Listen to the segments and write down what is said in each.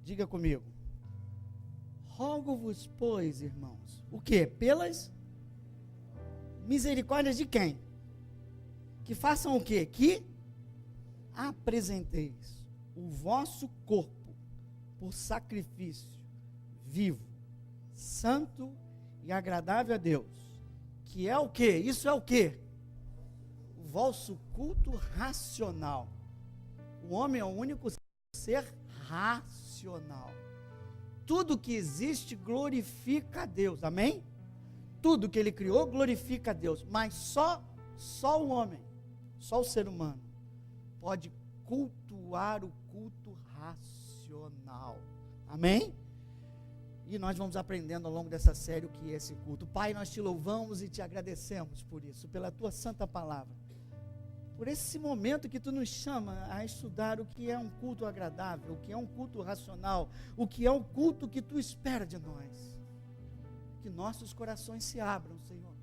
Diga comigo. Rogo-vos, pois, irmãos. O quê? Pelas misericórdias de quem? Que façam o quê? Que apresenteis o vosso corpo por sacrifício vivo, santo e agradável a Deus. Que é o quê? Isso é o quê? O vosso culto racional. O homem é o único ser racional. Tudo que existe glorifica a Deus, amém? Tudo que ele criou glorifica a Deus, mas só o homem, só o ser humano pode cultuar o culto racional, amém? E nós vamos aprendendo ao longo dessa série o que é esse culto. Pai, nós te louvamos e te agradecemos por isso, pela tua santa palavra, por esse momento que tu nos chama a estudar o que é um culto agradável, o que é um culto racional, o que é um culto que tu espera de nós. Que nossos corações se abram, Senhor,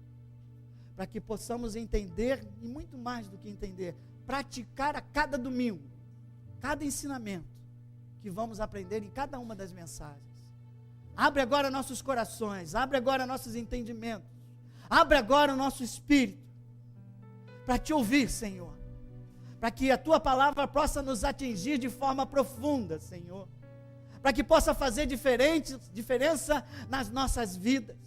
para que possamos entender, e muito mais do que entender, praticar a cada domingo, cada ensinamento que vamos aprender em cada uma das mensagens. Abre agora nossos corações, abre agora nossos entendimentos, abre agora o nosso espírito, para te ouvir, Senhor, para que a tua palavra possa nos atingir de forma profunda, Senhor, para que possa fazer diferença nas nossas vidas,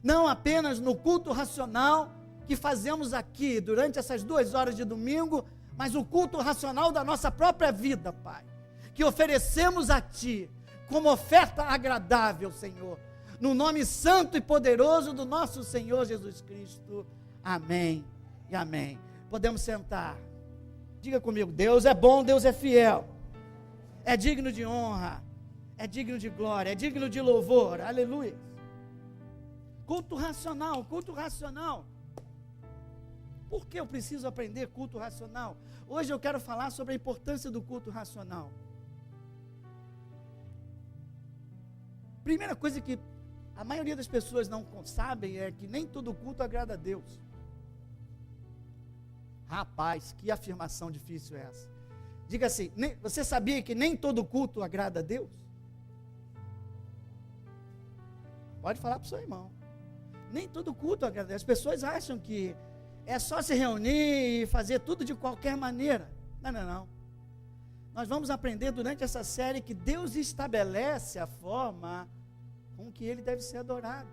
não apenas no culto racional que fazemos aqui durante essas 2 horas de domingo, mas o culto racional da nossa própria vida, Pai, que oferecemos a Ti como oferta agradável, Senhor, no nome santo e poderoso do nosso Senhor Jesus Cristo, amém e amém. Podemos sentar. Diga comigo, Deus é bom, Deus é fiel, é digno de honra, é digno de glória, é digno de louvor, aleluia. Culto racional, culto racional. Por que eu preciso aprender culto racional? Hoje eu quero falar sobre a importância do culto racional. Primeira coisa que a maioria das pessoas não sabem é que nem todo culto agrada a Deus. Rapaz, que afirmação difícil é essa? Diga assim, você sabia que nem todo culto agrada a Deus? Pode falar para o seu irmão. Nem todo culto agrada a Deus. As pessoas acham que é só se reunir e fazer tudo de qualquer maneira. Não. Nós vamos aprender durante essa série que Deus estabelece a forma com que Ele deve ser adorado.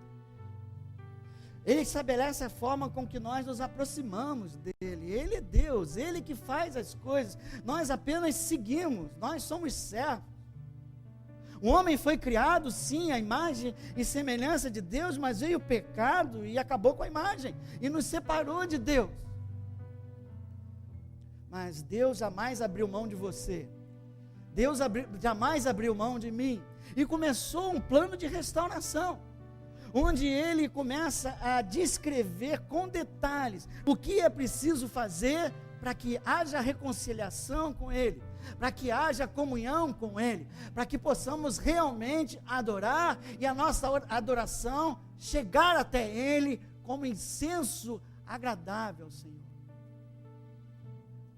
Ele estabelece a forma com que nós nos aproximamos dEle. Ele é Deus, Ele que faz as coisas. Nós apenas seguimos, nós somos servos. O homem foi criado, sim, à imagem e semelhança de Deus, mas veio o pecado e acabou com a imagem, e nos separou de Deus. Mas Deus jamais abriu mão de você. Deus jamais abriu mão de mim. E começou um plano de restauração, onde Ele começa a descrever com detalhes o que é preciso fazer para que haja reconciliação com Ele, para que haja comunhão com Ele, para que possamos realmente adorar e a nossa adoração chegar até Ele como incenso agradável ao Senhor.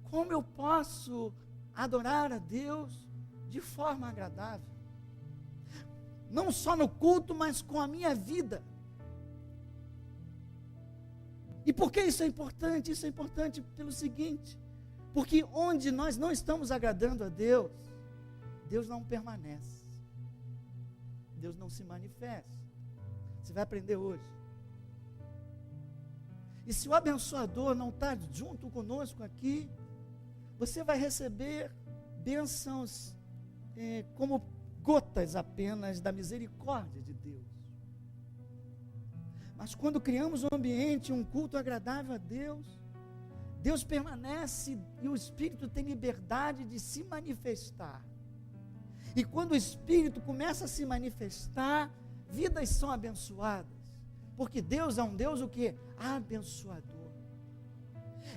Como eu posso adorar a Deus de forma agradável? Não só no culto, mas com a minha vida. E por que isso é importante? Isso é importante pelo seguinte: porque onde nós não estamos agradando a Deus, Deus não permanece, Deus não se manifesta. Você vai aprender hoje. E se o abençoador não está junto conosco aqui, você vai receber bênçãos como gotas apenas da misericórdia de Deus. Mas quando criamos um ambiente, um culto agradável a Deus, Deus permanece e o Espírito tem liberdade de se manifestar. E quando o Espírito começa a se manifestar, vidas são abençoadas. Porque Deus é um Deus o quê? Abençoador.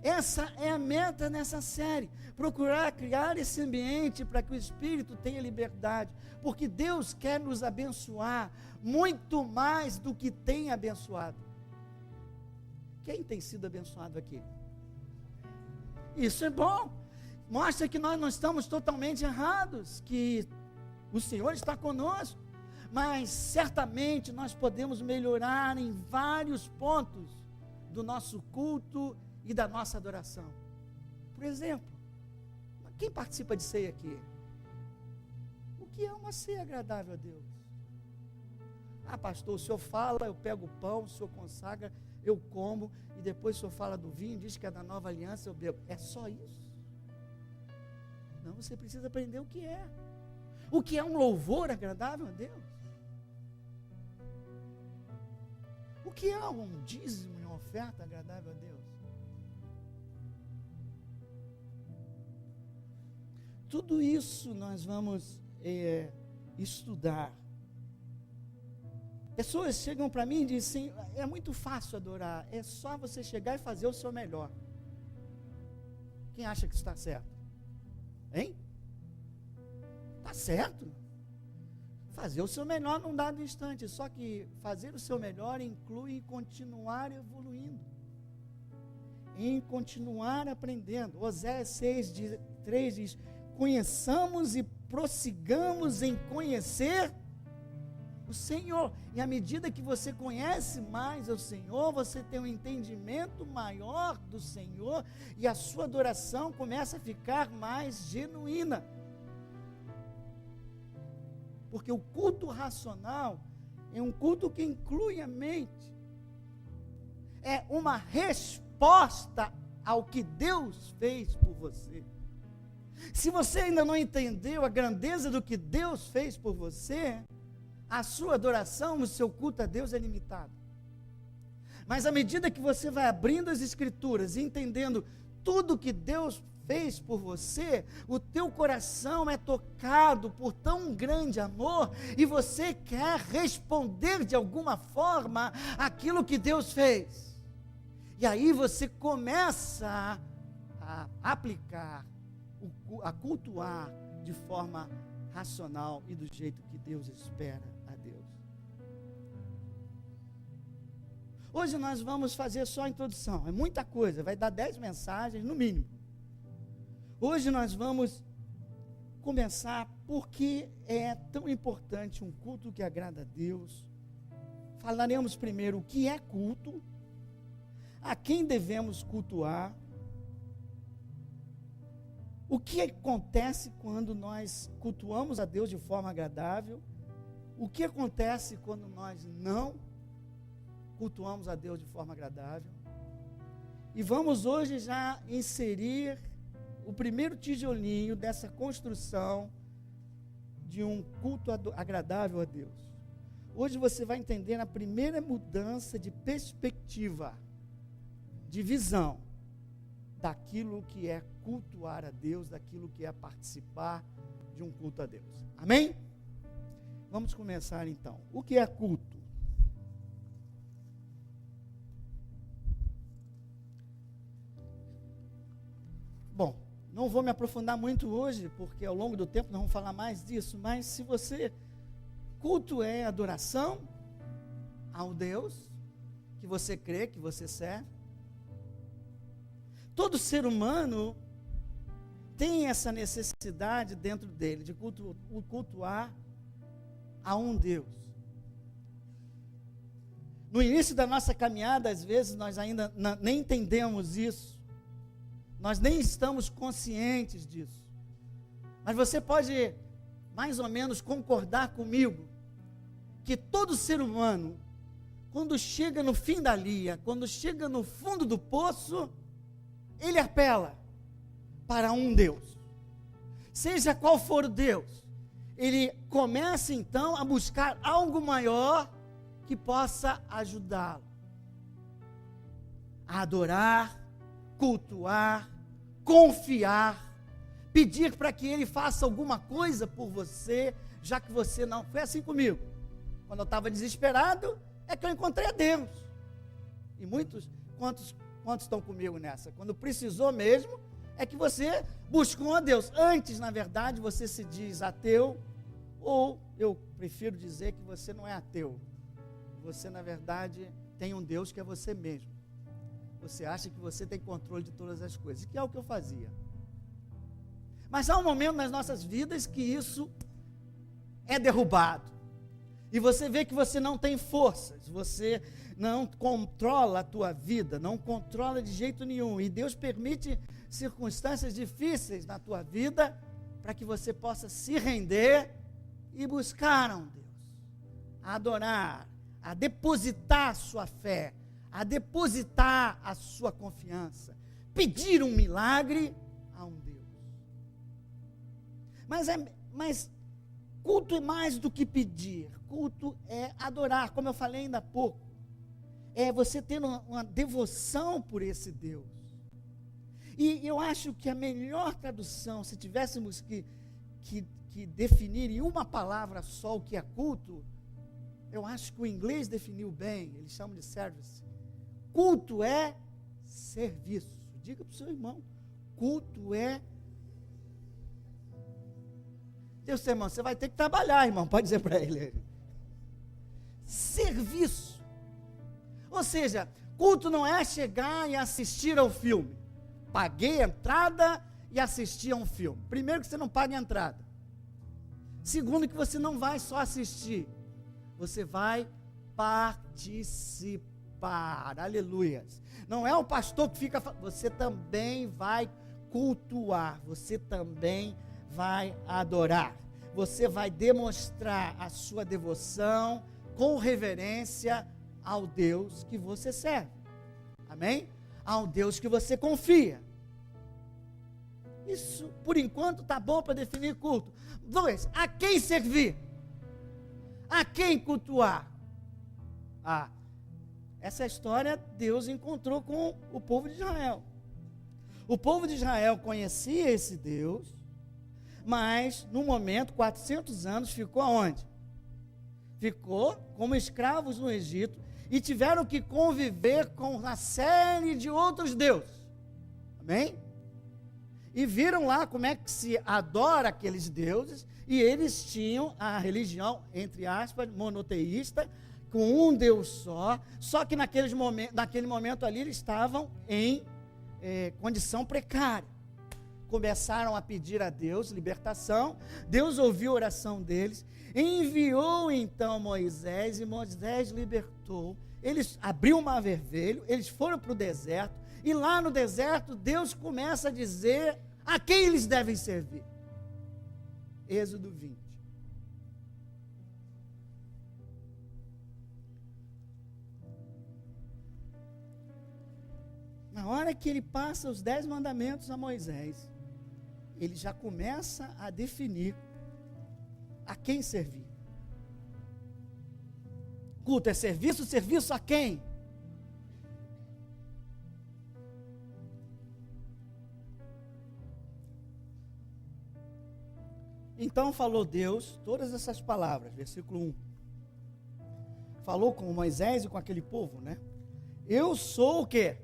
Essa é a meta nessa série, procurar criar esse ambiente para que o Espírito tenha liberdade, porque Deus quer nos abençoar muito mais do que tem abençoado. Quem tem sido abençoado aqui? Isso é bom, mostra que nós não estamos totalmente errados, que O Senhor está conosco. Mas certamente nós podemos melhorar em vários pontos do nosso culto e da nossa adoração. Por exemplo, quem participa de ceia aqui? O que é uma ceia agradável a Deus? Ah, pastor, o senhor fala, eu pego o pão, o senhor consagra, eu como, e depois o senhor fala do vinho, diz que é da nova aliança, eu bebo. É só isso? Não, você precisa aprender o que é. O que é um louvor agradável a Deus? O que é um dízimo e uma oferta agradável a Deus? Tudo isso nós vamos estudar. Pessoas chegam para mim e dizem, é muito fácil adorar, é só você chegar e fazer o seu melhor. Quem acha que está certo? Hein? Está certo. Fazer o seu melhor num dado instante, só que fazer o seu melhor inclui continuar evoluindo, em continuar aprendendo. Oséias 6:3 diz, conheçamos e prossigamos em conhecer o Senhor. E à medida que você conhece mais o Senhor, você tem um entendimento maior do Senhor, e a sua adoração começa a ficar mais genuína. Porque o culto racional é um culto que inclui a mente. É uma resposta ao que Deus fez por você. Se você ainda não entendeu a grandeza do que Deus fez por você, a sua adoração, o seu culto a Deus é limitado. Mas à medida que você vai abrindo as Escrituras e entendendo tudo que Deus fez por você, o teu coração é tocado por tão grande amor e você quer responder de alguma forma aquilo que Deus fez. E aí você começa a aplicar, a cultuar de forma racional e do jeito que Deus espera a Deus. Hoje nós vamos fazer só a introdução, é muita coisa, vai dar 10 mensagens no mínimo. Hoje nós vamos começar porque é tão importante um culto que agrada a Deus. Falaremos primeiro o que é culto, a quem devemos cultuar, o que acontece quando nós cultuamos a Deus de forma agradável, o que acontece quando nós não cultuamos a Deus de forma agradável. E vamos hoje já inserir o primeiro tijolinho dessa construção de um culto agradável a Deus. Hoje você vai entender a primeira mudança de perspectiva, de visão, daquilo que é cultuar a Deus, daquilo que é participar de um culto a Deus. Amém? Vamos começar então. O que é culto? Bom, não vou me aprofundar muito hoje, porque ao longo do tempo nós vamos falar mais disso, mas se você, culto é adoração ao Deus que você crê, que você serve. Todo ser humano tem essa necessidade dentro dele, de cultuar a um Deus. No início da nossa caminhada, às vezes, nós ainda nem entendemos isso. Nós nem estamos conscientes disso. Mas você pode, mais ou menos, concordar comigo, que todo ser humano, quando chega no fim da linha, quando chega no fundo do poço, ele apela para um Deus. Seja qual for o Deus, ele começa então a buscar algo maior que possa ajudá-lo a adorar, cultuar, confiar, pedir para que ele faça alguma coisa por você, já que você não. Foi assim comigo. Quando eu estava desesperado, é que eu encontrei a Deus. E quantos estão comigo nessa? Quando precisou mesmo, é que você buscou a Deus. Antes, na verdade, você se diz ateu, ou eu prefiro dizer que você não é ateu. Você, na verdade, tem um Deus que é você mesmo. Você acha que você tem controle de todas as coisas, que é o que eu fazia. Mas há um momento nas nossas vidas que isso é derrubado. E você vê que você não tem forças, você não controla a tua vida, não controla de jeito nenhum. E Deus permite circunstâncias difíceis na tua vida para que você possa se render e buscar a um Deus, a adorar, a depositar a sua fé, a depositar a sua confiança, pedir um milagre a um Deus. Mas culto é mais do que pedir, culto é adorar, como eu falei ainda há pouco, é você ter uma devoção por esse Deus. E eu acho que a melhor tradução, se tivéssemos que definir em uma palavra só o que é culto, eu acho que o inglês definiu bem, eles chamam de service. Culto é serviço. Diga para o seu irmão, culto é... Deus, seu irmão, você vai ter que trabalhar, irmão, pode dizer para ele. Serviço. Ou seja, culto não é chegar e assistir ao filme. Paguei a entrada e assisti a um filme. Primeiro que você não paga a entrada. Segundo que você não vai só assistir. Você vai participar. Aleluias. Não é o pastor que fica... Você também vai cultuar. Você também vai adorar. Você vai demonstrar a sua devoção com reverência ao Deus que você serve. Amém? Ao Deus que você confia. Isso, por enquanto, está bom para definir culto. 2, a quem servir? A quem cultuar? Essa história Deus encontrou com o povo de Israel. O povo de Israel conhecia esse Deus, mas no momento, 400 anos, ficou aonde? Ficou como escravos no Egito e tiveram que conviver com uma série de outros deuses. Amém? E viram lá como é que se adora aqueles deuses, e eles tinham a religião, entre aspas, monoteísta, com um Deus só que naquele momento ali eles estavam em condição precária. Começaram a pedir a Deus libertação, Deus ouviu a oração deles, enviou então Moisés, e Moisés libertou, eles abriu o mar vermelho, eles foram para o deserto, e lá no deserto Deus começa a dizer a quem eles devem servir. Êxodo 20. Na hora que ele passa os 10 mandamentos a Moisés, ele já começa a definir a quem servir. Culto é serviço, serviço a quem? Então falou Deus todas essas palavras, versículo 1. Falou com Moisés e com aquele povo, né? Eu sou o quê?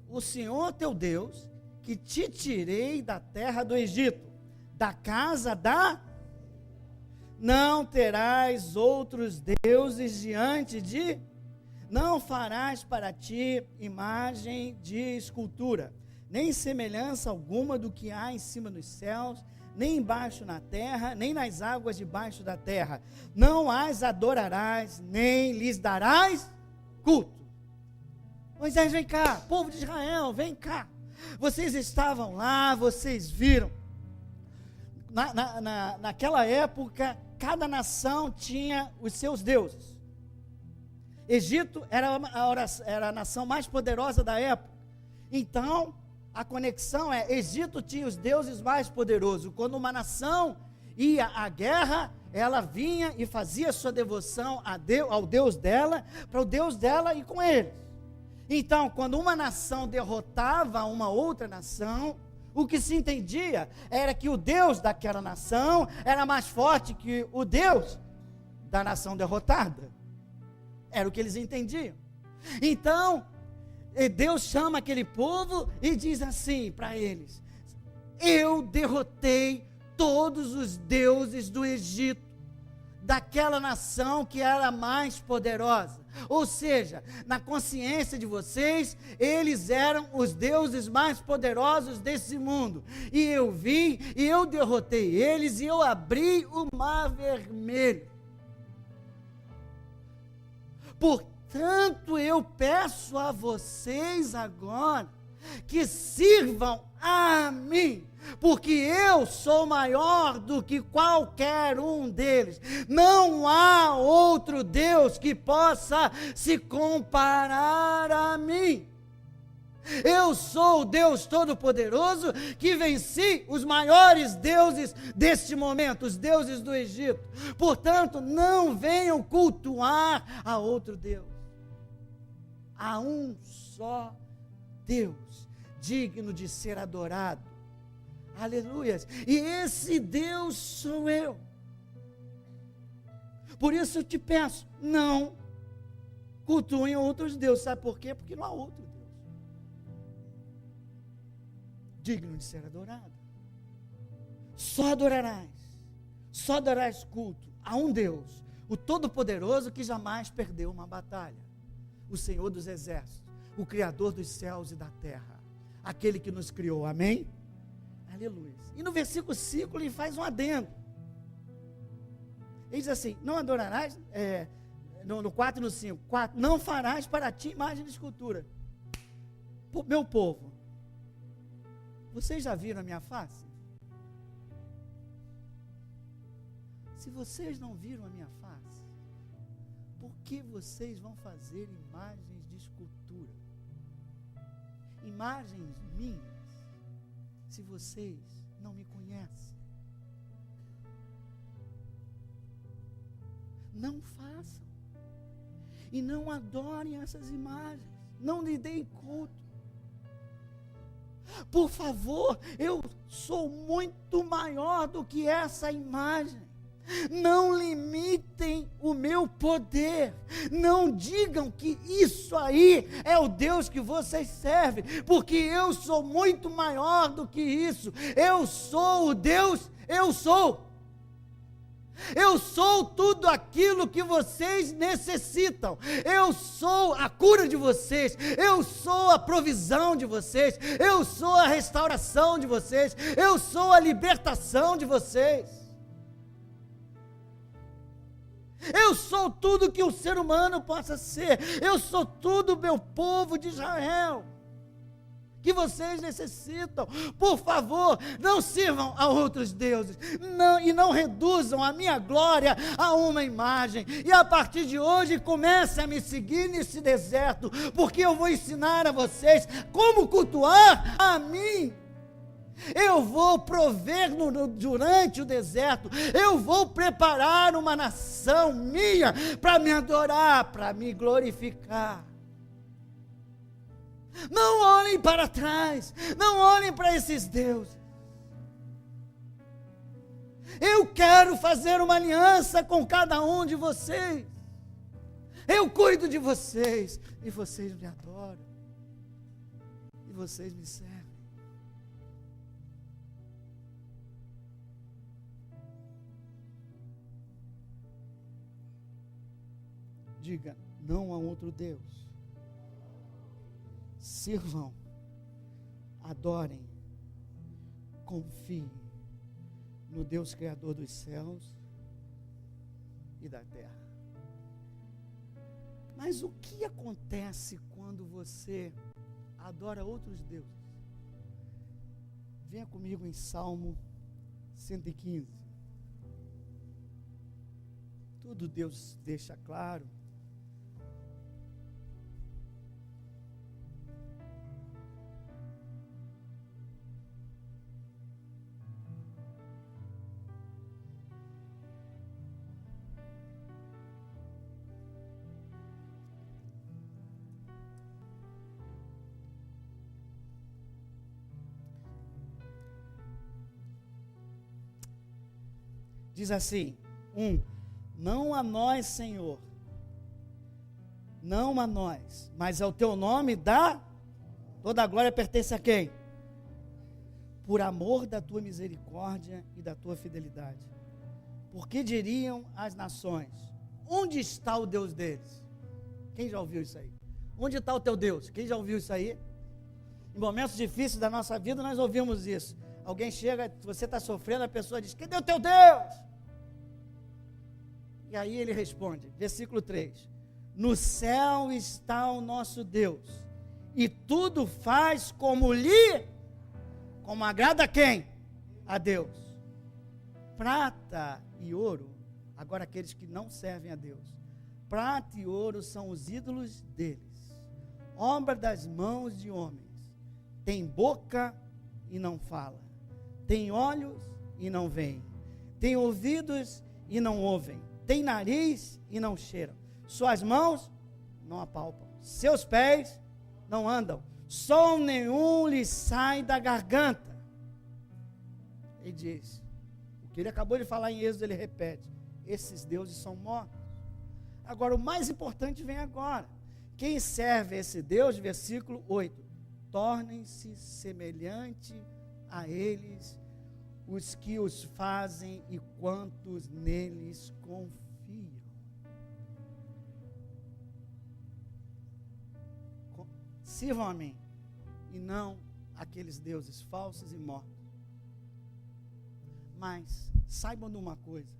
O Senhor teu Deus, que te tirei da terra do Egito, da casa da... Não terás outros deuses diante de... Não farás para ti imagem de escultura, nem semelhança alguma do que há em cima dos céus, nem embaixo na terra, nem nas águas debaixo da terra. Não as adorarás, nem lhes darás culto. Moisés, vem cá, povo de Israel, vem cá. Vocês estavam lá, vocês viram. Naquela época, cada nação tinha os seus deuses. Egito era a nação mais poderosa da época. Então, a conexão Egito tinha os deuses mais poderosos. Quando uma nação ia à guerra, ela vinha e fazia sua devoção ao Deus dela, para o Deus dela ir com eles. Então, quando uma nação derrotava uma outra nação, o que se entendia era que o Deus daquela nação era mais forte que o Deus da nação derrotada. Era o que eles entendiam. Então, Deus chama aquele povo e diz assim para eles: eu derrotei todos os deuses do Egito, daquela nação que era mais poderosa. Ou seja, na consciência de vocês, eles eram os deuses mais poderosos desse mundo. E eu vim, e eu derrotei eles, e eu abri o mar vermelho. Portanto, eu peço a vocês agora, que sirvam a mim, porque eu sou maior do que qualquer um deles. Não há outro Deus que possa se comparar a mim. Eu sou o Deus Todo-Poderoso que venci os maiores deuses deste momento, os deuses do Egito. Portanto, não venham cultuar a outro Deus. Há um só Deus, digno de ser adorado. Aleluias. E esse Deus sou eu. Por isso eu te peço, não cultuem outros deuses. Sabe por quê? Porque não há outro Deus digno de ser adorado. Só darás culto a um Deus, o Todo-Poderoso, que jamais perdeu uma batalha. O Senhor dos Exércitos, o Criador dos céus e da terra, aquele que nos criou, amém? Aleluia. E no versículo 5 ele faz um adendo. Ele diz assim, não adorarás, no 4 e no 5, não farás para ti imagem de escultura. Meu povo, vocês já viram a minha face? Se vocês não viram a minha face, por que vocês vão fazer imagens de escultura? Imagens minhas, se vocês não me conhecem. Não façam. E não adorem essas imagens. Não lhe deem culto. Por favor, eu sou muito maior do que essa imagem. Não limitem o meu poder. Não digam que isso aí é o Deus que vocês servem, porque eu sou muito maior do que isso. Eu sou o Deus, eu sou. Eu sou tudo aquilo que vocês necessitam. Eu sou a cura de vocês. Eu sou a provisão de vocês. Eu sou a restauração de vocês. Eu sou a libertação de vocês. Eu sou tudo que um ser humano possa ser. Eu sou tudo, meu povo de Israel, que vocês necessitam. Por favor, não sirvam a outros deuses, e não reduzam a minha glória a uma imagem. E a partir de hoje, comece a me seguir nesse deserto, porque eu vou ensinar a vocês como cultuar a mim. Eu vou prover durante o deserto. Eu vou preparar uma nação minha para me adorar, para me glorificar. Não olhem para trás, não olhem para esses deuses. Eu quero fazer uma aliança com cada um de vocês. Eu cuido de vocês, e vocês me adoram, e vocês me servem. Diga, não há outro Deus. Sirvam, adorem, confiem no Deus Criador dos céus e da terra. Mas o que acontece quando você adora outros deuses? Venha comigo em Salmo 115. Tudo Deus deixa claro. Diz assim, não a nós, Senhor, não a nós, mas ao teu nome toda a glória pertence a quem? Por amor da tua misericórdia e da tua fidelidade. Porque diriam as nações: onde está o Deus deles? Quem já ouviu isso aí? Onde está o teu Deus? Quem já ouviu isso aí? Em momentos difíceis da nossa vida nós ouvimos isso. Alguém chega, você está sofrendo, a pessoa diz: cadê o teu Deus? E aí ele responde, versículo 3: no céu está o nosso Deus, e tudo faz como agrada a quem? A Deus. Prata e ouro, agora aqueles que não servem a Deus, prata e ouro são os ídolos deles, obra das mãos de homens. Tem boca e não fala, tem olhos e não veem, tem ouvidos e não ouvem, tem nariz e não cheiram, suas mãos não apalpam, seus pés não andam, som nenhum lhe sai da garganta. Ele diz, o que ele acabou de falar em Êxodo, ele repete: esses deuses são mortos. Agora, o mais importante vem agora. Quem serve a esse Deus, versículo 8: tornem-se semelhante a eles os que os fazem e quantos neles confiam. Sirvam a mim e não aqueles deuses falsos e mortos. Mas saibam de uma coisa: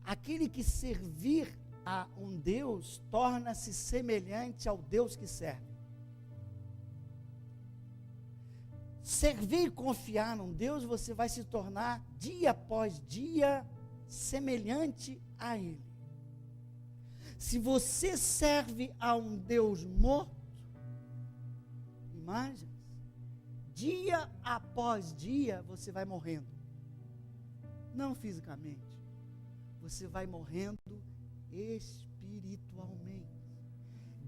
aquele que servir a um Deus torna-se semelhante ao Deus que serve. Servir e confiar num Deus, você vai se tornar dia após dia semelhante a Ele. Se você serve a um Deus morto, imagens, dia após dia você vai morrendo. Não fisicamente, você vai morrendo espiritualmente.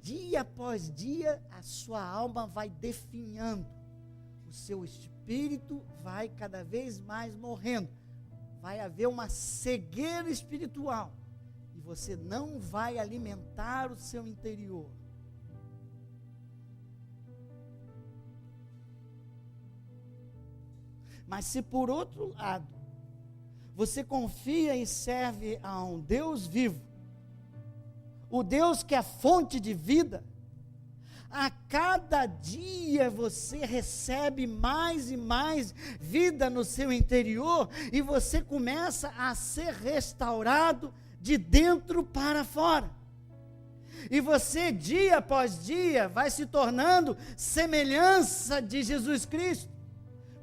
Dia após dia, a sua alma vai definhando, o seu espírito vai cada vez mais morrendo, vai haver uma cegueira espiritual, e você não vai alimentar o seu interior. Mas se por outro lado, você confia e serve a um Deus vivo, o Deus que é a fonte de vida, a cada dia você recebe mais e mais vida no seu interior, e você começa a ser restaurado de dentro para fora. E você, dia após dia, vai se tornando semelhança de Jesus Cristo,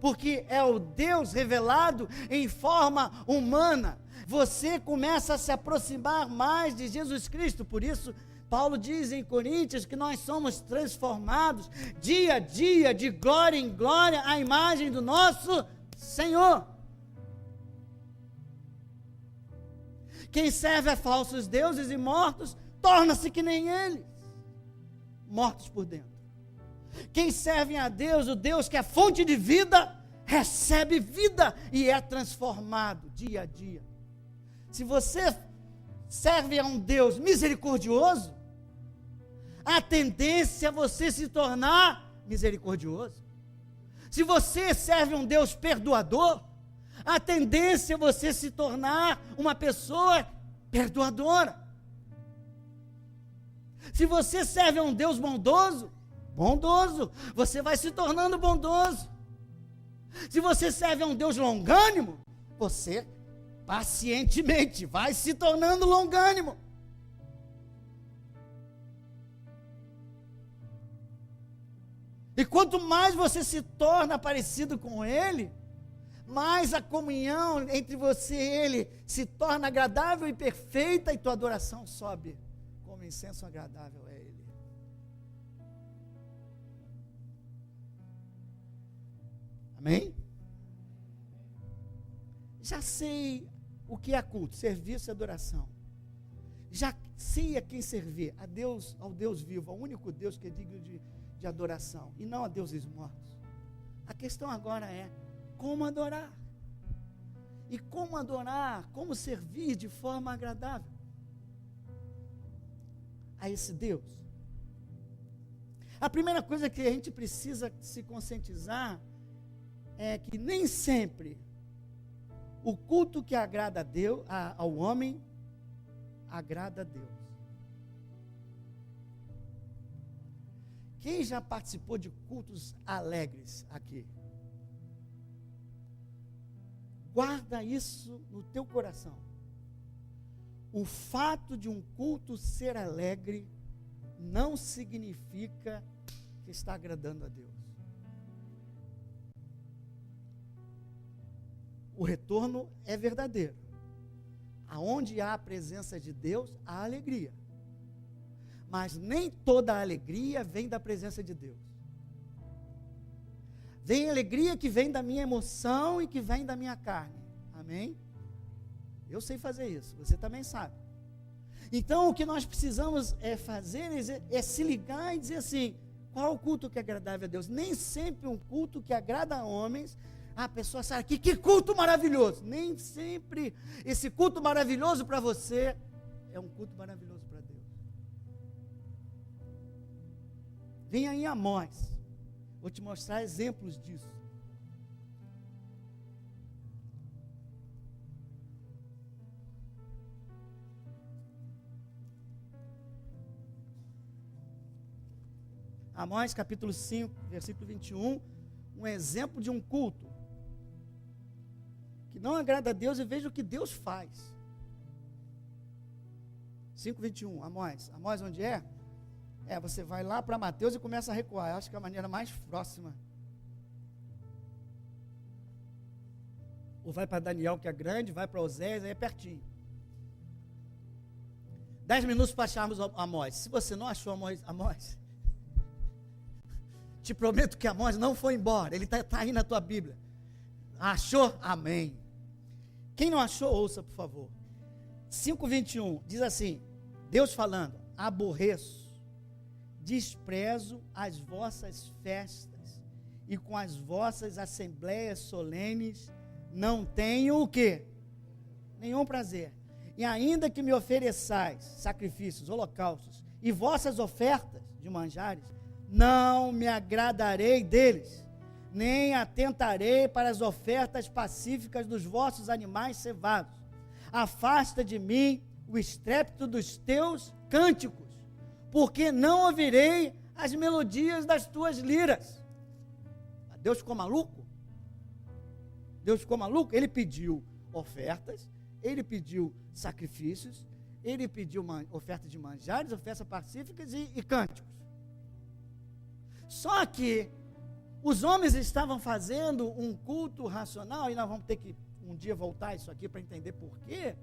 porque é o Deus revelado em forma humana. Você começa a se aproximar mais de Jesus Cristo. Por isso, Paulo diz em Coríntios que nós somos transformados dia a dia, de glória em glória, à imagem do nosso Senhor. Quem serve a falsos deuses e mortos, torna-se que nem eles, mortos por dentro. Quem serve a Deus, o Deus que é fonte de vida, recebe vida e é transformado dia a dia. Se você serve a um Deus misericordioso, a tendência é você se tornar misericordioso. Se você serve a um Deus perdoador, a tendência é você se tornar uma pessoa perdoadora. Se você serve a um Deus bondoso, você vai se tornando bondoso. Se você serve a um Deus longânimo, você pacientemente vai se tornando longânimo. E quanto mais você se torna parecido com Ele, mais a comunhão entre você e Ele se torna agradável e perfeita, e tua adoração sobe como incenso agradável a Ele. Amém? Já sei o que é culto, serviço e adoração. Já sei a quem servir, a Deus, ao Deus vivo, ao único Deus que é digno de adoração, e não a deuses mortos. A questão agora é como adorar. E como adorar, como servir de forma agradável a esse Deus. A primeira coisa que a gente precisa se conscientizar é que nem sempre O culto que agrada a Deus, ao homem, agrada a Deus. Quem já participou de cultos alegres aqui? Guarda isso no teu coração. O fato de um culto ser alegre não significa que está agradando a Deus. O retorno é verdadeiro. Aonde há a presença de Deus, há alegria. Mas nem toda a alegria vem da presença de Deus. Vem alegria que vem da minha emoção e que vem da minha carne. Amém? Eu sei fazer isso, você também sabe. Então o que nós precisamos fazer é se ligar e dizer assim, qual o culto que é agradável a Deus? Nem sempre um culto que agrada a homens, a pessoa sai aqui, que culto maravilhoso. Nem sempre esse culto maravilhoso para você é um culto maravilhoso para Deus. Vem aí Amós, vou te mostrar exemplos disso. Amós capítulo 5, versículo 21, um exemplo de um culto que não agrada a Deus, e veja o que Deus faz. 5:21, Amós. Amós onde é? Você vai lá para Mateus e começa a recuar. Eu acho que é a maneira mais próxima. Ou vai para Daniel, que é grande, vai para Oséias, aí é pertinho. 10 minutos para acharmos Amós. Se você não achou Amós, te prometo que Amós não foi embora. Ele está aí na tua Bíblia. Achou? Amém. Quem não achou, ouça por favor. 5:21 diz assim, Deus falando, aborreço, desprezo as vossas festas, e com as vossas assembleias solenes não tenho o quê? Nenhum prazer. E ainda que me ofereçais sacrifícios, holocaustos e vossas ofertas de manjares, não me agradarei deles, nem atentarei para as ofertas pacíficas dos vossos animais cevados. Afasta de mim o estrépito dos teus cânticos, porque não ouvirei as melodias das tuas liras. Deus ficou maluco? Deus ficou maluco? Ele pediu ofertas, ele pediu sacrifícios, ele pediu ofertas de manjares, ofertas pacíficas e cânticos. Só que os homens estavam fazendo um culto racional, e nós vamos ter que um dia voltar isso aqui para entender por quê,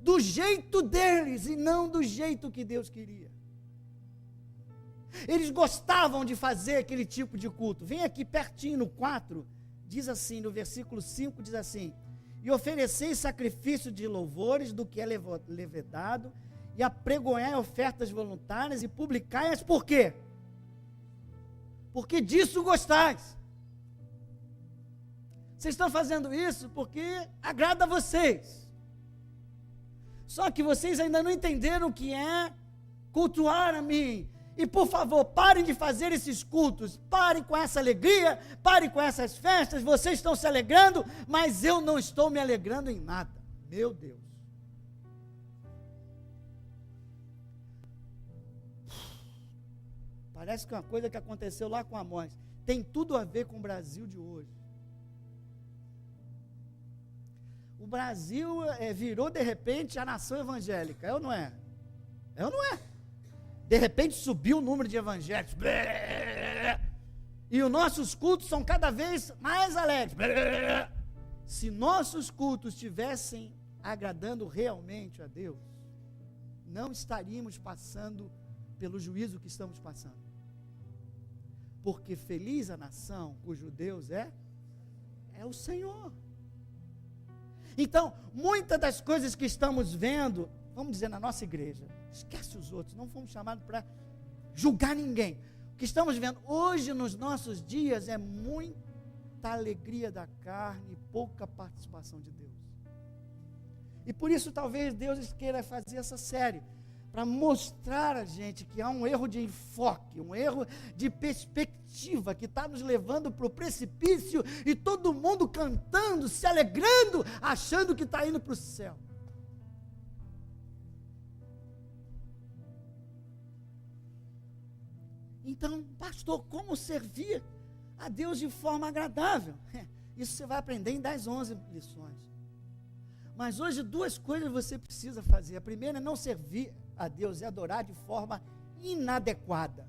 do jeito deles e não do jeito que Deus queria. Eles gostavam de fazer aquele tipo de culto. Vem aqui pertinho no 4, diz assim, no versículo 5, diz assim, e ofereceis sacrifício de louvores do que é levedado, e apregoai ofertas voluntárias e publicai-as, por quê? Porque disso gostais. Vocês estão fazendo isso porque agrada a vocês. Só que vocês ainda não entenderam o que é cultuar a mim. E por favor, parem de fazer esses cultos, parem com essa alegria, parem com essas festas, vocês estão se alegrando, mas eu não estou me alegrando em nada. Meu Deus. Parece que é uma coisa que aconteceu lá com Amós. Tem tudo a ver com o Brasil de hoje. O Brasil virou de repente a nação evangélica, é ou não é? É ou não é? De repente subiu o número de evangélicos. E os nossos cultos são cada vez mais alegres. Se nossos cultos estivessem agradando realmente a Deus, não estaríamos passando pelo juízo que estamos passando. Porque feliz a nação cujo Deus é o Senhor. Então, muitas das coisas que estamos vendo, vamos dizer, na nossa igreja, esquece os outros, não fomos chamados para julgar ninguém. O que estamos vendo hoje nos nossos dias é muita alegria da carne e pouca participação de Deus. E por isso talvez Deus queira fazer essa série, para mostrar a gente que há um erro de enfoque, um erro de perspectiva, que está nos levando para o precipício e todo mundo cantando, se alegrando, achando que está indo para o céu. Então, pastor, como servir a Deus de forma agradável? Isso você vai aprender em 10, 11 lições. Mas hoje 2 coisas você precisa fazer. A primeira é não servir a Deus, é adorar de forma inadequada.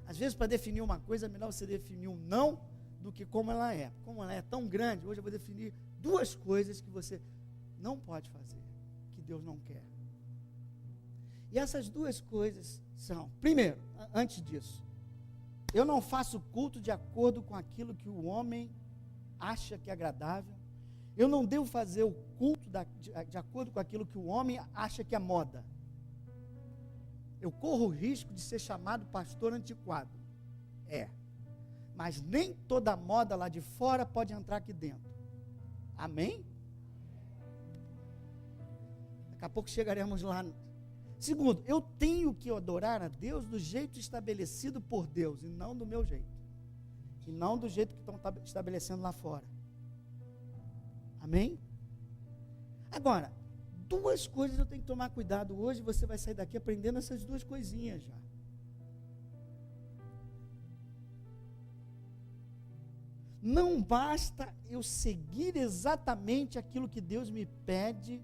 Às vezes, para definir uma coisa, é melhor você definir um não do que como ela é. Como ela é tão grande, hoje eu vou definir 2 coisas que você não pode fazer, que Deus não quer. E essas 2 coisas são, primeiro, antes disso, eu não faço culto de acordo com aquilo que o homem acha que é agradável. Eu não devo fazer o culto de acordo com aquilo que o homem acha que é moda. Eu corro o risco de ser chamado pastor antiquado. Mas nem toda moda lá de fora pode entrar aqui dentro. Amém? Daqui a pouco chegaremos lá. Segundo, eu tenho que adorar a Deus do jeito estabelecido por Deus, e não do meu jeito. E não do jeito que estão estabelecendo lá fora. Amém? Agora, 2 coisas eu tenho que tomar cuidado. Hoje você vai sair daqui aprendendo essas 2 coisinhas já. Não basta eu seguir exatamente aquilo que Deus me pede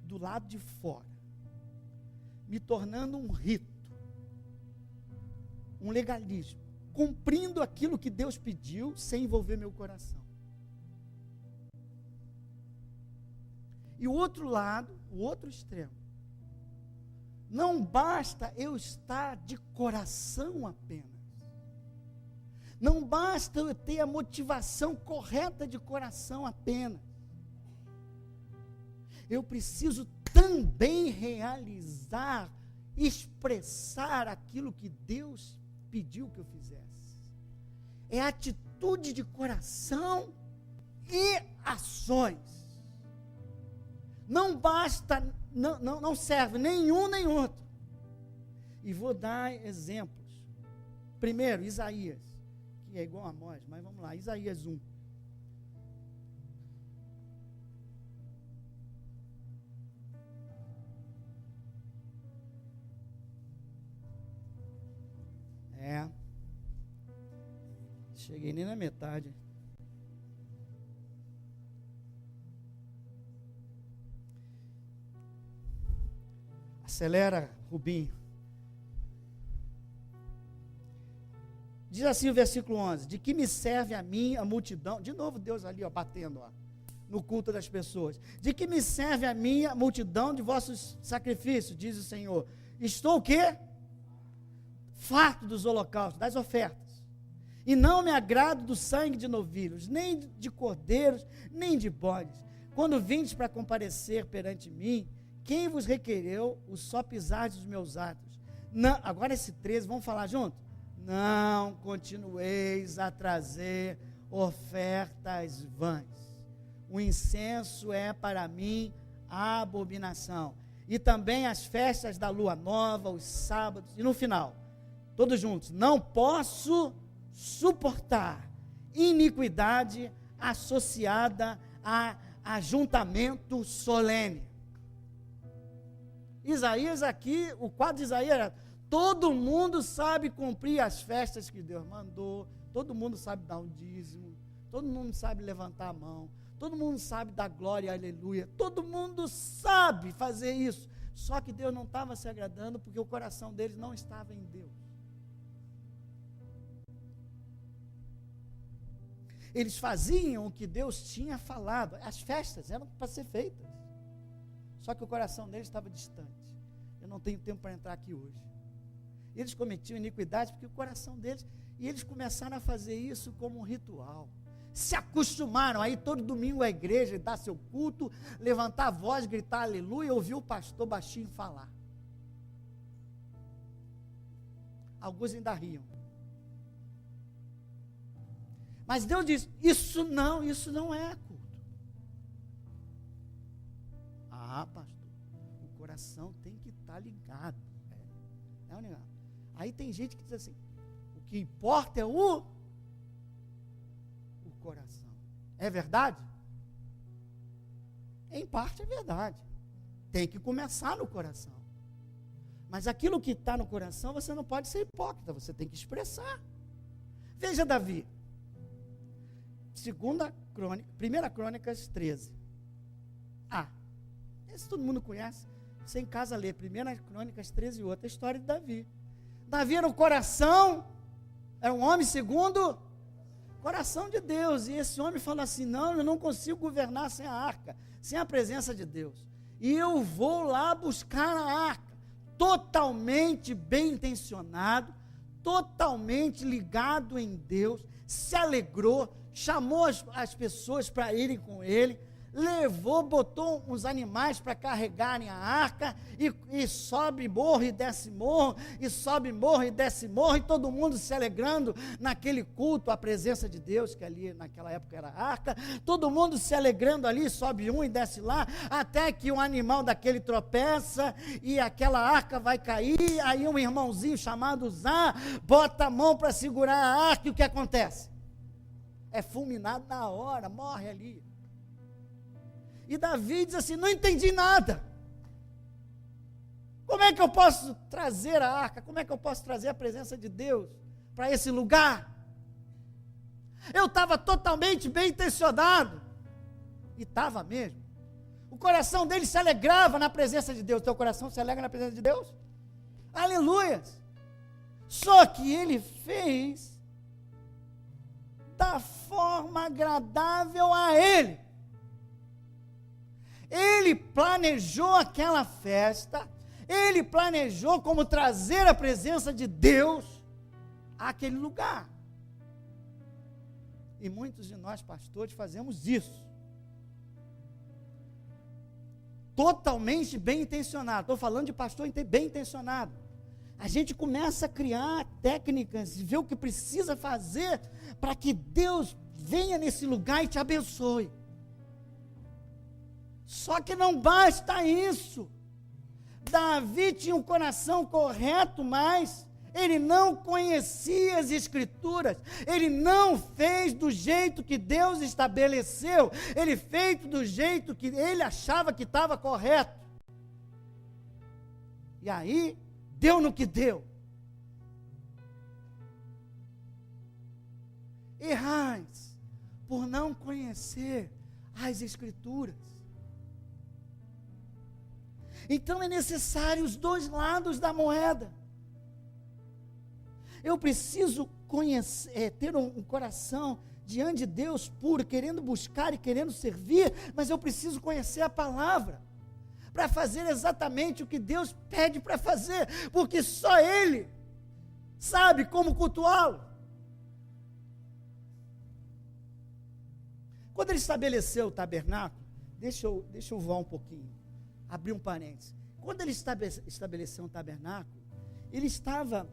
do lado de fora, me tornando um rito, um legalismo, cumprindo aquilo que Deus pediu sem envolver meu coração. E o outro lado, o outro extremo, não basta eu estar de coração apenas. Não basta eu ter a motivação correta de coração apenas. Eu preciso também realizar, expressar aquilo que Deus pediu que eu fizesse. É atitude de coração e ações. Não basta, não serve nenhum nem outro. E vou dar exemplos. Primeiro, Isaías, que é igual a Amós, mas vamos lá, Isaías 1. Cheguei nem na metade. Acelera, Rubinho. Diz assim o versículo 11: de que me serve a mim a multidão? De novo Deus ali, batendo, no culto das pessoas. De que me serve a mim a multidão de vossos sacrifícios, diz o Senhor. Estou o quê? Farto dos holocaustos, das ofertas. E não me agrado do sangue de novilhos, nem de cordeiros, nem de bodes. Quando vindes para comparecer perante mim, quem vos requereu o só pisar dos meus atos? Não, agora esse 13, vamos falar junto? Não continueis a trazer ofertas vãs. O incenso é para mim a abominação. E também as festas da lua nova, os sábados. E no final, todos juntos: não posso suportar iniquidade associada a ajuntamento solene. Isaías aqui, o quadro de Isaías era: todo mundo sabe cumprir as festas que Deus mandou, todo mundo sabe dar um dízimo, todo mundo sabe levantar a mão, todo mundo sabe dar glória e aleluia, todo mundo sabe fazer isso, só que Deus não estava se agradando porque o coração deles não estava em Deus. Eles faziam o que Deus tinha falado, as festas eram para ser feitas, só que o coração deles estava distante. Eu não tenho tempo para entrar aqui hoje. Eles cometiam iniquidade porque o coração deles, e eles começaram a fazer isso como um ritual, se acostumaram a ir todo domingo à igreja, dar seu culto, levantar a voz, gritar aleluia, ouvir o pastor baixinho falar. Alguns ainda riam. Mas Deus diz: isso não é culto. Ah, pastor, coração tem que estar ligado. É um negócio. Aí tem gente que diz assim, o que importa é o coração. É verdade? Em parte é verdade. Tem que começar no coração. Mas aquilo que está no coração, você não pode ser hipócrita, você tem que expressar. Veja Davi. 1 Crônicas 13. Esse todo mundo conhece. Você em casa lê 1 Crônicas 13 e outra, a história de Davi. Davi era um coração, era um homem segundo coração de Deus. E esse homem falou assim, não, eu não consigo governar sem a arca, sem a presença de Deus. E eu vou lá buscar a arca. Totalmente bem intencionado, totalmente ligado em Deus, se alegrou, chamou as pessoas para irem com ele, levou, botou uns animais para carregarem a arca, e sobe morro e desce morro, e sobe morro e desce morro, e todo mundo se alegrando naquele culto à presença de Deus, que ali naquela época era a arca, todo mundo se alegrando ali, sobe um e desce lá, até que um animal daquele tropeça, e aquela arca vai cair, aí um irmãozinho chamado Zá, bota a mão para segurar a arca, e o que acontece? É fulminado na hora, morre ali. E Davi diz assim, não entendi nada. Como é que eu posso trazer a arca? Como é que eu posso trazer a presença de Deus para esse lugar? Eu estava totalmente bem intencionado. E estava mesmo. O coração dele se alegrava na presença de Deus. Teu coração se alegra na presença de Deus? Aleluias. Só que ele fez da forma agradável a ele. Ele planejou aquela festa, ele planejou como trazer a presença de Deus àquele lugar. E muitos de nós, pastores, fazemos isso. Totalmente bem intencionado. Estou falando de pastor bem intencionado. A gente começa a criar técnicas e ver o que precisa fazer para que Deus venha nesse lugar e te abençoe. Só que não basta isso. Davi tinha um coração correto, mas ele não conhecia as Escrituras, ele não fez do jeito que Deus estabeleceu, ele fez do jeito que ele achava que estava correto. E aí, deu no que deu. Errais por não conhecer as Escrituras. Então é necessário os dois lados da moeda. Eu preciso conhecer, ter um coração diante de Deus puro, querendo buscar e querendo servir, mas eu preciso conhecer a palavra, para fazer exatamente o que Deus pede para fazer, porque só Ele sabe como cultuá-lo. Quando Ele estabeleceu o tabernáculo, deixa eu voar um pouquinho, abrir um parênteses. Quando Ele estabeleceu um tabernáculo, Ele estava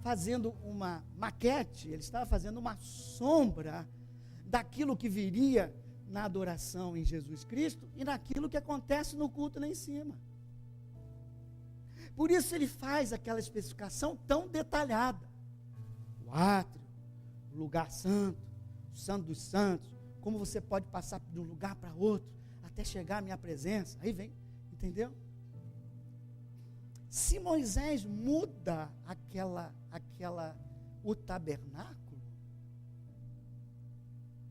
fazendo uma maquete, Ele estava fazendo uma sombra daquilo que viria na adoração em Jesus Cristo e naquilo que acontece no culto lá em cima. Por isso Ele faz aquela especificação tão detalhada. O átrio, o lugar santo, o santo dos santos, como você pode passar de um lugar para outro, até chegar à minha presença. Aí vem, entendeu? Se Moisés muda o tabernáculo,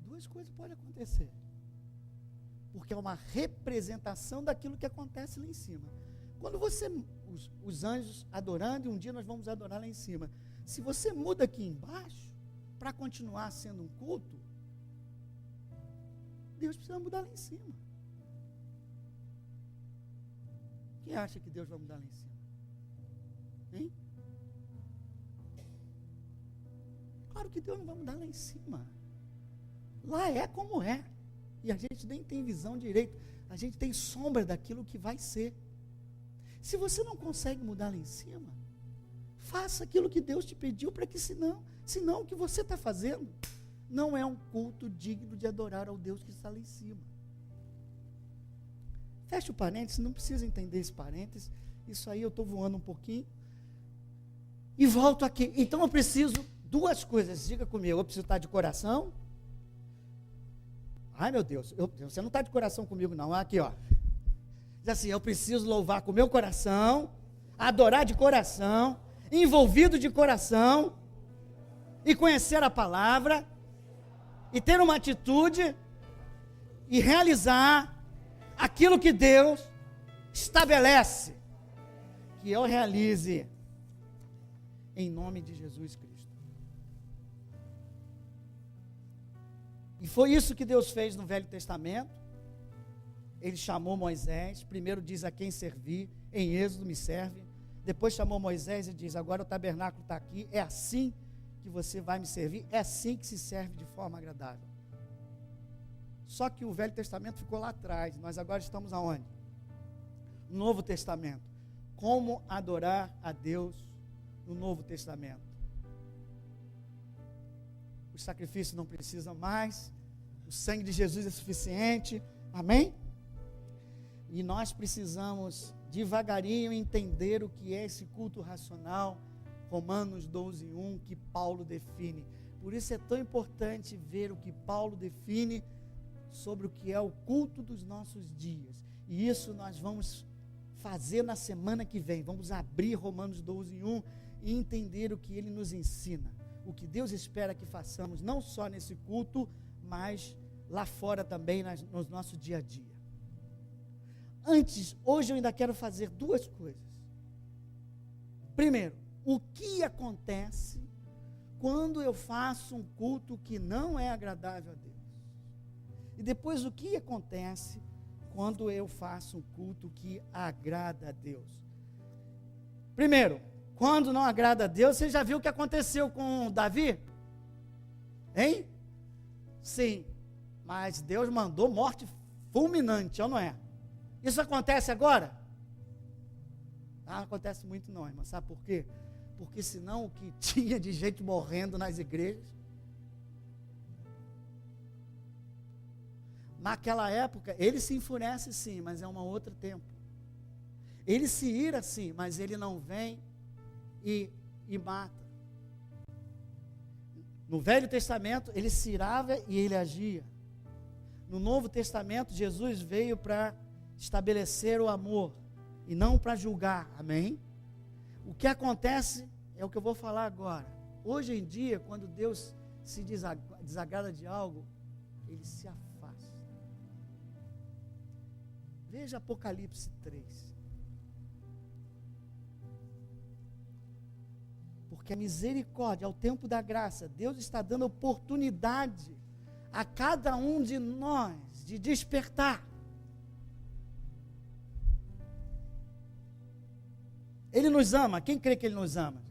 duas coisas podem acontecer. Porque é uma representação daquilo que acontece lá em cima. Quando os anjos adorando, e um dia nós vamos adorar lá em cima. Se você muda aqui embaixo, para continuar sendo um culto, Deus precisa mudar lá em cima. Quem acha que Deus vai mudar lá em cima? Hein? Claro que Deus não vai mudar lá em cima. Lá é como é. E a gente nem tem visão direito. A gente tem sombra daquilo que vai ser. Se você não consegue mudar lá em cima, faça aquilo que Deus te pediu, para que senão o que você está fazendo não é um culto digno de adorar ao Deus que está lá em cima. Fecha o parênteses, não precisa entender esse parênteses. Isso aí eu estou voando um pouquinho. E volto aqui. Então eu preciso duas coisas. Diga comigo, eu preciso estar de coração. Ai, meu Deus, você não está de coração comigo, não. Aqui, ó. Diz assim, eu preciso louvar com o meu coração, adorar de coração, envolvido de coração, e conhecer a palavra, e ter uma atitude, e realizar aquilo que Deus estabelece, que eu realize, em nome de Jesus Cristo. E foi isso que Deus fez no Velho Testamento. Ele chamou Moisés, primeiro diz a quem servir, em Êxodo me serve, depois chamou Moisés e diz, agora o tabernáculo está aqui, é assim que você vai me servir, é assim que se serve de forma agradável. Só que o Velho Testamento ficou lá atrás, nós agora estamos aonde? No Novo Testamento. Como adorar a Deus no Novo Testamento? Os sacrifícios não precisam mais, o sangue de Jesus é suficiente, amém? E nós precisamos devagarinho entender o que é esse culto racional, Romanos 12:1, que Paulo define. Por isso é tão importante ver o que Paulo define sobre o que é o culto dos nossos dias. E isso nós vamos fazer na semana que vem. Vamos abrir Romanos 12:1 e entender o que ele nos ensina. O que Deus espera que façamos, não só nesse culto, mas lá fora também, no nosso dia a dia. Antes, hoje eu ainda quero fazer duas coisas. Primeiro, o que acontece quando eu faço um culto que não é agradável a Deus? E depois, o que acontece quando eu faço um culto que agrada a Deus? Primeiro, quando não agrada a Deus, você já viu o que aconteceu com Davi? Hein? Sim, mas Deus mandou morte fulminante, ou não é? Isso acontece agora? Não acontece muito não, irmão. Sabe por quê? Porque senão o que tinha de gente morrendo nas igrejas, naquela época, ele se enfurece sim, mas é um outro tempo. Ele se ira sim, mas ele não vem e mata. No Velho Testamento, ele se irava e ele agia. No Novo Testamento, Jesus veio para estabelecer o amor e não para julgar, amém? O que acontece é o que eu vou falar agora. Hoje em dia, quando Deus se desagrada de algo, ele se afasta. Veja Apocalipse 3. Porque a misericórdia, ao tempo da graça, Deus está dando oportunidade a cada um de nós de despertar. Ele nos ama. Quem crê que Ele nos ama?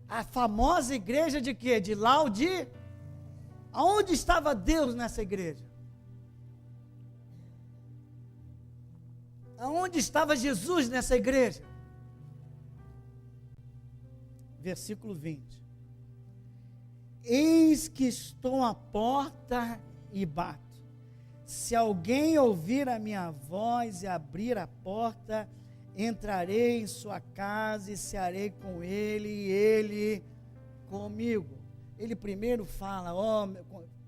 A famosa igreja de quê? De Laodiceia. Aonde estava Deus nessa igreja? Aonde estava Jesus nessa igreja? Versículo 20. Eis que estou à porta e bato. Se alguém ouvir a minha voz e abrir a porta, entrarei em sua casa e cearei com ele e ele comigo. Ele primeiro fala,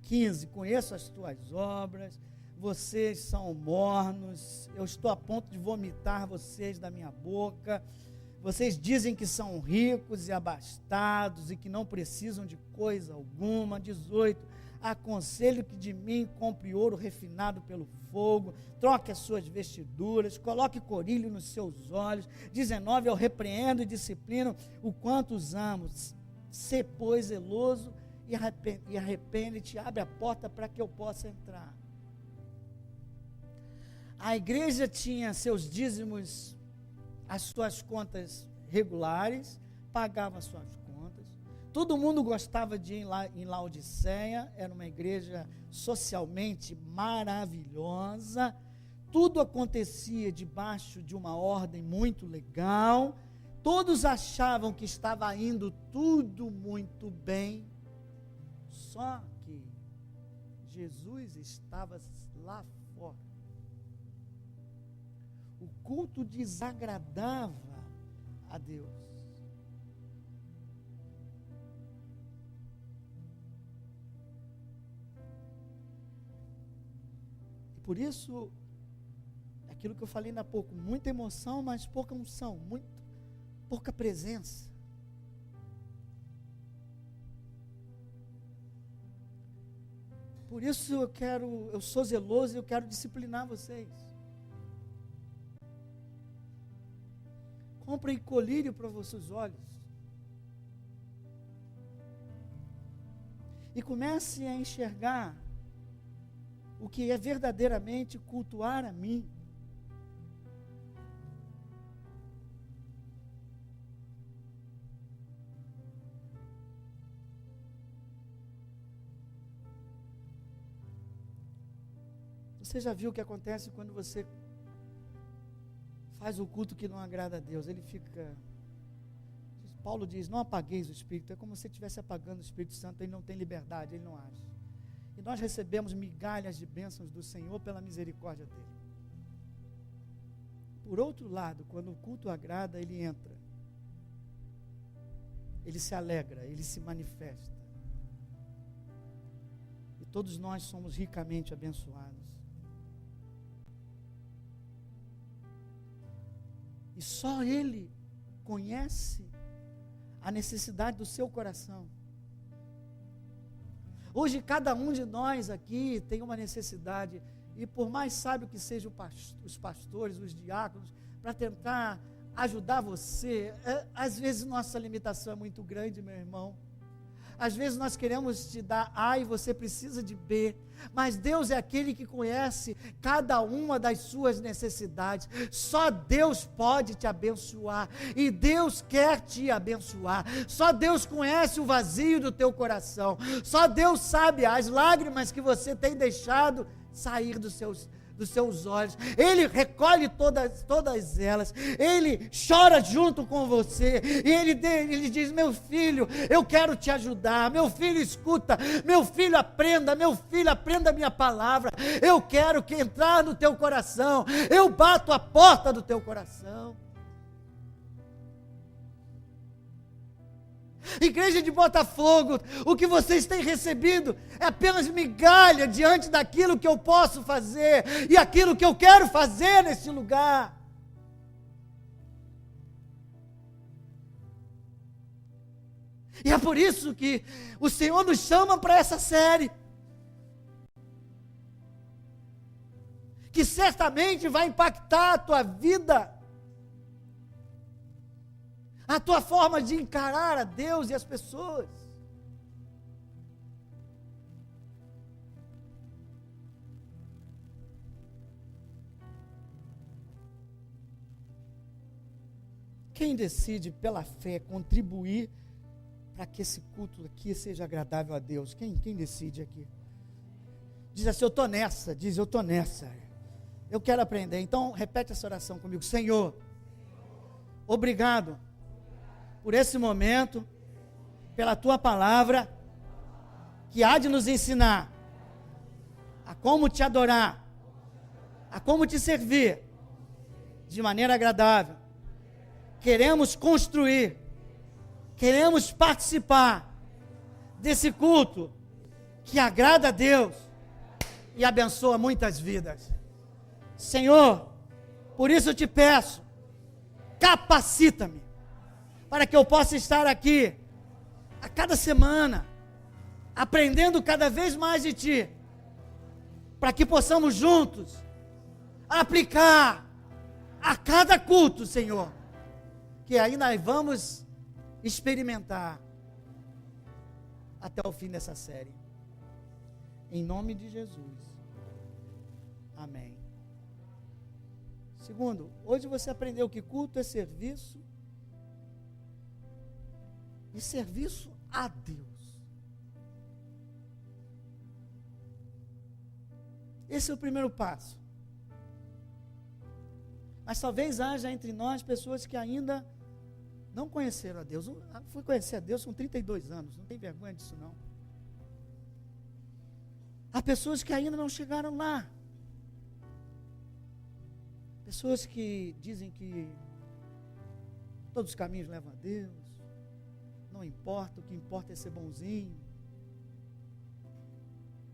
15, conheço as tuas obras, vocês são mornos, eu estou a ponto de vomitar vocês da minha boca. Vocês dizem que são ricos e abastados e que não precisam de coisa alguma. 18, aconselho que de mim compre ouro refinado pelo fogo, troque as suas vestiduras, coloque corilho nos seus olhos. 19, eu repreendo e disciplino o quanto os amo. Sê, pois, zeloso e arrepende-te, abre a porta para que eu possa entrar. A igreja tinha seus dízimos, as suas contas regulares, pagava as suas contas. Todo mundo gostava de ir lá em Laodiceia, era uma igreja socialmente maravilhosa. Tudo acontecia debaixo de uma ordem muito legal. Todos achavam que estava indo tudo muito bem. Só que Jesus estava lá fora. culto desagradava a Deus. E por isso, aquilo que eu falei ainda há pouco, muita emoção, mas pouca unção, pouca presença. Por isso eu sou zeloso e eu quero disciplinar vocês. Comprem colírio para vossos olhos. E comece a enxergar o que é verdadeiramente cultuar a mim. Você já viu o que acontece quando você faz o culto que não agrada a Deus? Ele fica... Paulo diz, não apagueis o Espírito. É como se estivesse apagando o Espírito Santo. Ele não tem liberdade, ele não age. E nós recebemos migalhas de bênçãos do Senhor pela misericórdia dele. Por outro lado, quando o culto agrada, ele entra. Ele se alegra, ele se manifesta. E todos nós somos ricamente abençoados. E só Ele conhece a necessidade do seu coração. Hoje cada um de nós aqui tem uma necessidade, e por mais sábio que sejam os pastores, os diáconos, para tentar ajudar você, às vezes nossa limitação é muito grande, meu irmão. Às vezes nós queremos te dar A e você precisa de B, mas Deus é aquele que conhece cada uma das suas necessidades. Só Deus pode te abençoar, e Deus quer te abençoar. Só Deus conhece o vazio do teu coração. Só Deus sabe as lágrimas que você tem deixado sair dos seus olhos. Ele recolhe todas elas, ele chora junto com você, e ele diz, meu filho, eu quero te ajudar, meu filho escuta, meu filho aprenda a minha palavra, eu quero que entrar no teu coração, eu bato a porta do teu coração. Igreja de Botafogo, o que vocês têm recebido é apenas migalha diante daquilo que eu posso fazer e aquilo que eu quero fazer nesse lugar. E é por isso que o Senhor nos chama para essa série, que certamente vai impactar a tua vida, a tua forma de encarar a Deus e as pessoas. Quem decide pela fé contribuir para que esse culto aqui seja agradável a Deus? Quem decide aqui? Diz assim, eu estou nessa, eu quero aprender. Então repete essa oração comigo. Senhor, obrigado por esse momento, pela tua palavra, que há de nos ensinar a como te adorar, a como te servir, de maneira agradável. Queremos construir, queremos participar desse culto, que agrada a Deus, e abençoa muitas vidas. Senhor, por isso eu te peço, capacita-me, para que eu possa estar aqui, a cada semana, aprendendo cada vez mais de Ti, para que possamos juntos, aplicar a cada culto, Senhor, que aí nós vamos experimentar, até o fim dessa série, em nome de Jesus, amém. Segundo, hoje você aprendeu que culto é serviço, e serviço a Deus. Esse é o primeiro passo. Mas talvez haja entre nós pessoas que ainda não conheceram a Deus. Eu fui conhecer a Deus com 32 anos, não tem vergonha disso não. Há pessoas que ainda não chegaram lá. Pessoas que dizem que todos os caminhos levam a Deus, não importa, o que importa é ser bonzinho.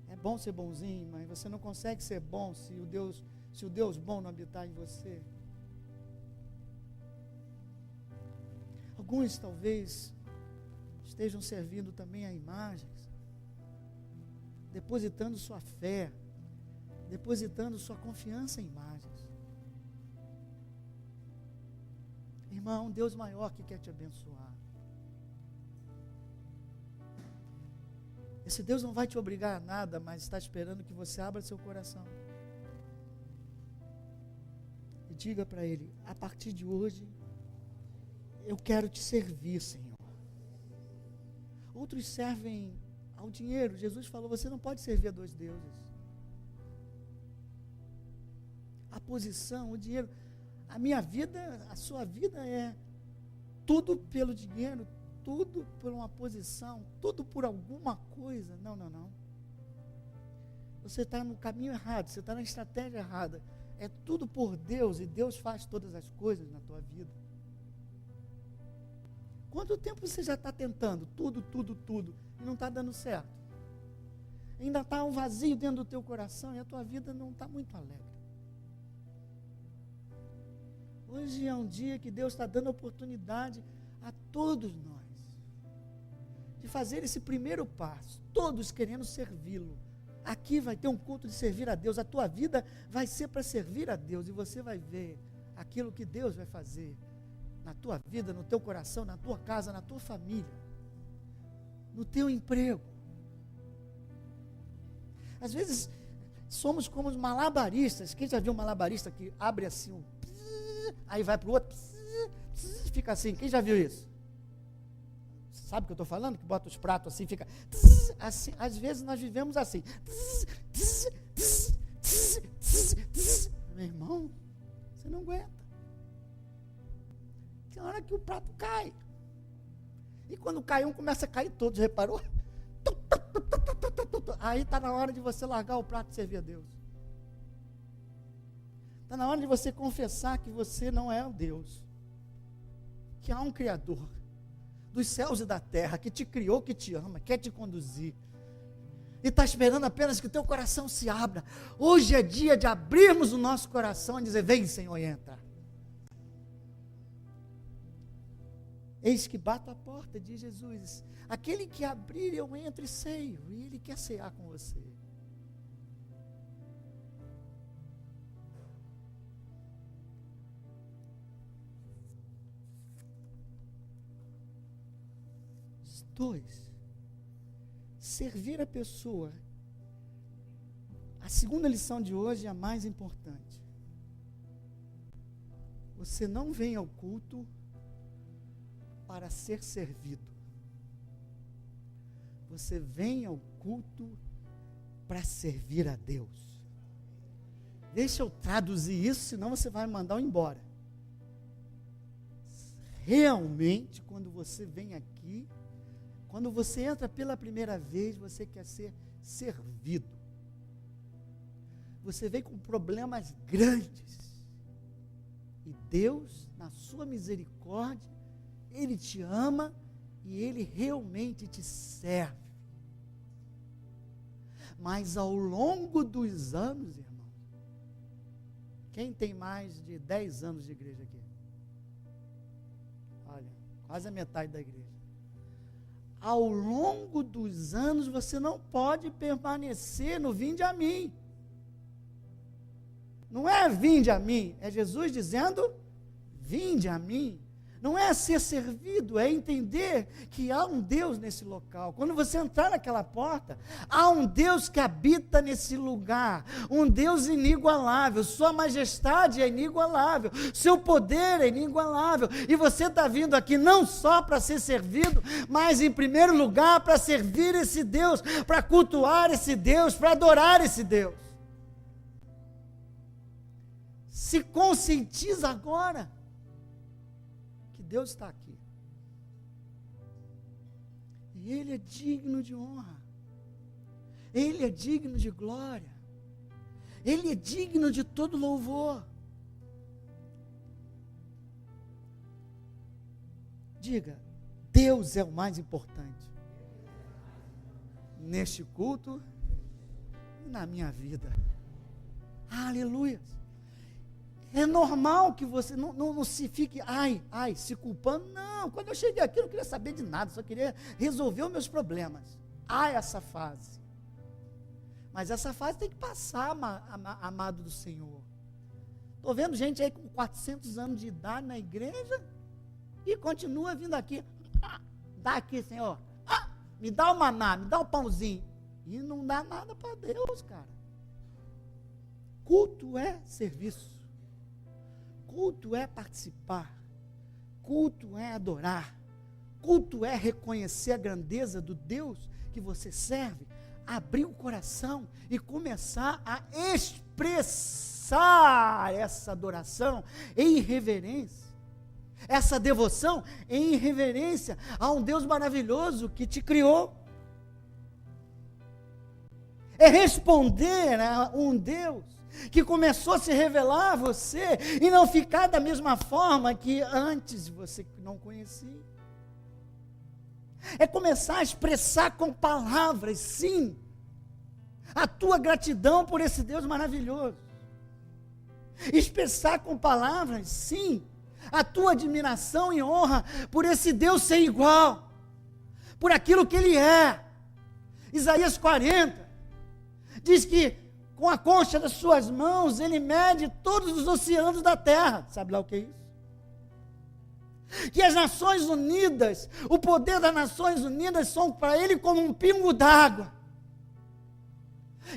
É bom ser bonzinho, mas você não consegue ser bom se o Deus bom não habitar em você. Alguns talvez estejam servindo também a imagens, depositando sua fé, depositando sua confiança em imagens. Irmão, Deus maior que quer te abençoar. Esse Deus não vai te obrigar a nada, mas está esperando que você abra seu coração. E diga para Ele: a partir de hoje, eu quero te servir, Senhor. Outros servem ao dinheiro. Jesus falou: você não pode servir a dois deuses. A posição, o dinheiro. A minha vida, a sua vida é tudo pelo dinheiro, tudo por uma posição, tudo por alguma coisa. Não, não, não. Você está no caminho errado, você está na estratégia errada. É tudo por Deus e Deus faz todas as coisas na tua vida. Quanto tempo você já está tentando tudo e não está dando certo? Ainda está um vazio dentro do teu coração e a tua vida não está muito alegre. Hoje é um dia que Deus está dando oportunidade a todos nós de fazer esse primeiro passo, todos querendo servi-lo. Aqui vai ter um culto de servir a Deus, a tua vida vai ser para servir a Deus, e você vai ver aquilo que Deus vai fazer na tua vida, no teu coração, na tua casa, na tua família, no teu emprego. Às vezes, somos como os malabaristas. Quem já viu um malabarista que abre assim, aí vai para o outro, fica assim? Quem já viu isso? Sabe o que eu estou falando? Que bota os pratos assim, fica assim. Às vezes nós vivemos assim. Meu irmão, você não aguenta. Tem hora que o prato cai. E quando cai um, começa a cair todos, reparou? Aí está na hora de você largar o prato e servir a Deus. Está na hora de você confessar que você não é o Deus. Que há um Criador dos céus e da terra, que te criou, que te ama, quer te conduzir. E está esperando apenas que o teu coração se abra. Hoje é dia de abrirmos o nosso coração e dizer: vem, Senhor, e entra. Eis que bato a porta, diz Jesus. Aquele que abrir, eu entro e ceio. E Ele quer cear com você. Dois, servir a pessoa. A segunda lição de hoje é a mais importante. Você não vem ao culto para ser servido. Você vem ao culto para servir a Deus. Deixa eu traduzir isso, senão você vai me mandar eu embora. Realmente, quando você vem aqui, quando você entra pela primeira vez, você quer ser servido. Você vem com problemas grandes. E Deus, na sua misericórdia, Ele te ama e Ele realmente te serve. Mas ao longo dos anos, irmão, quem tem mais de 10 anos de igreja aqui? Olha, quase a metade da igreja. Ao longo dos anos, você não pode permanecer no vinde a mim. Não é vinde a mim, é Jesus dizendo, vinde a mim. Não é ser servido, é entender que há um Deus nesse local. Quando você entrar naquela porta, há um Deus que habita nesse lugar, um Deus inigualável, sua majestade é inigualável, seu poder é inigualável, e você está vindo aqui não só para ser servido, mas em primeiro lugar para servir esse Deus, para cultuar esse Deus, para adorar esse Deus. Se conscientiza agora. Deus está aqui. E Ele é digno de honra. Ele é digno de glória. Ele é digno de todo louvor. Diga, Deus é o mais importante neste culto e na minha vida. Aleluia. É normal que você não se fique, se culpando. Não, quando eu cheguei aqui eu não queria saber de nada, só queria resolver os meus problemas. Há essa fase. Mas essa fase tem que passar, amado do Senhor. Estou vendo gente aí com 400 anos de idade na igreja e continua vindo aqui. Dá aqui, Senhor. Me dá o maná, me dá o pãozinho. E não dá nada para Deus, cara. Culto é serviço. Culto é participar. Culto é adorar. Culto é reconhecer a grandeza do Deus que você serve. Abrir o coração e começar a expressar essa adoração em reverência. Essa devoção em reverência a um Deus maravilhoso que te criou. É responder a um Deus que começou a se revelar a você e não ficar da mesma forma que antes você não conhecia. É começar a expressar com palavras, sim, a tua gratidão por esse Deus maravilhoso. Expressar com palavras, sim, a tua admiração e honra por esse Deus sem igual, por aquilo que Ele é. Isaías 40 diz que com a concha das suas mãos Ele mede todos os oceanos da terra. Sabe lá o que é isso? Que as Nações Unidas, o poder das Nações Unidas são para Ele como um pingo d'água.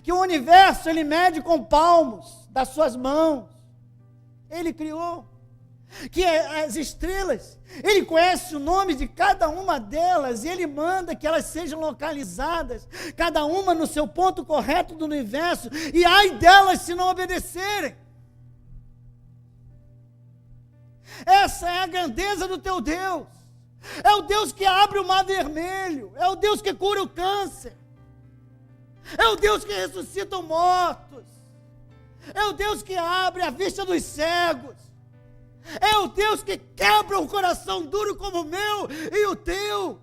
Que o universo Ele mede com palmos das suas mãos. Ele criou. Que as estrelas, Ele conhece o nome de cada uma delas, e Ele manda que elas sejam localizadas, cada uma no seu ponto correto do universo, e ai delas se não obedecerem. Essa é a grandeza do teu Deus. É o Deus que abre o mar vermelho, é o Deus que cura o câncer, é o Deus que ressuscita os mortos, é o Deus que abre a vista dos cegos, é o Deus que quebra o coração duro como o meu e o teu.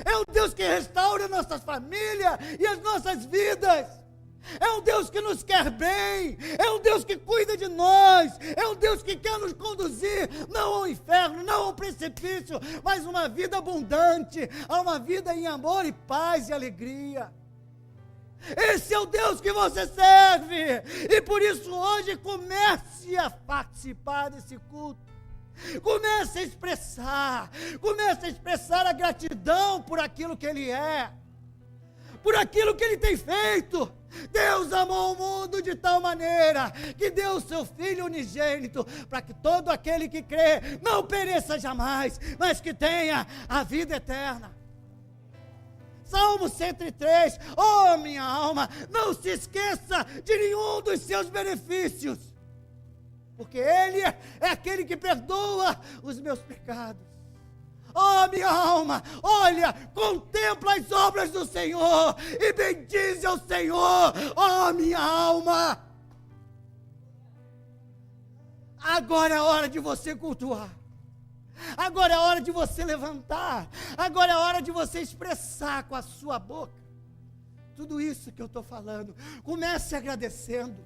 É o Deus que restaura a nossa família e as nossas vidas. É um Deus que nos quer bem. É um Deus que cuida de nós. É um Deus que quer nos conduzir, não ao inferno, não ao precipício, mas uma vida abundante, a uma vida em amor e paz e alegria. Esse é o Deus que você serve, e por isso hoje comece a participar desse culto, comece a expressar a gratidão por aquilo que Ele é, por aquilo que Ele tem feito. Deus amou o mundo de tal maneira que deu o seu Filho unigênito, para que todo aquele que crê não pereça jamais, mas que tenha a vida eterna. Salmo 103, minha alma, não se esqueça de nenhum dos seus benefícios, porque Ele é aquele que perdoa os meus pecados. Minha alma, olha, contempla as obras do Senhor e bendize ao Senhor, minha alma. Agora é a hora de você cultuar. Agora é a hora de você levantar. Agora é a hora de você expressar com a sua boca tudo isso que eu estou falando. Comece agradecendo.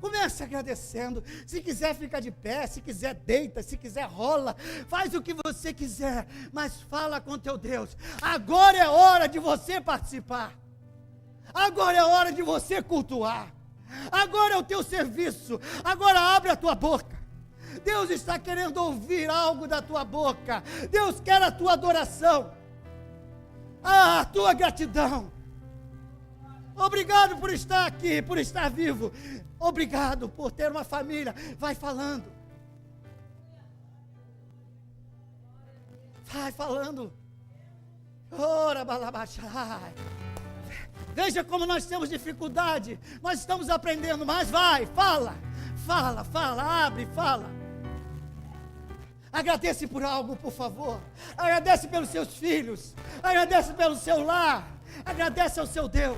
Comece agradecendo. Se quiser ficar de pé, se quiser deita, se quiser rola, faz o que você quiser, mas fala com teu Deus. Agora é hora de você participar. Agora é hora de você cultuar. Agora é o teu serviço. Agora abre a tua boca. Deus está querendo ouvir algo da tua boca. Deus quer a tua adoração, a tua gratidão. Obrigado por estar aqui, por estar vivo. Obrigado por ter uma família. Vai falando. Vai falando. Ora, balabachai. Veja como nós temos dificuldade. Nós estamos aprendendo, mas vai, fala. Fala, abre, fala. Agradece por algo, por favor. Agradece pelos seus filhos. Agradece pelo seu lar. Agradece ao seu Deus.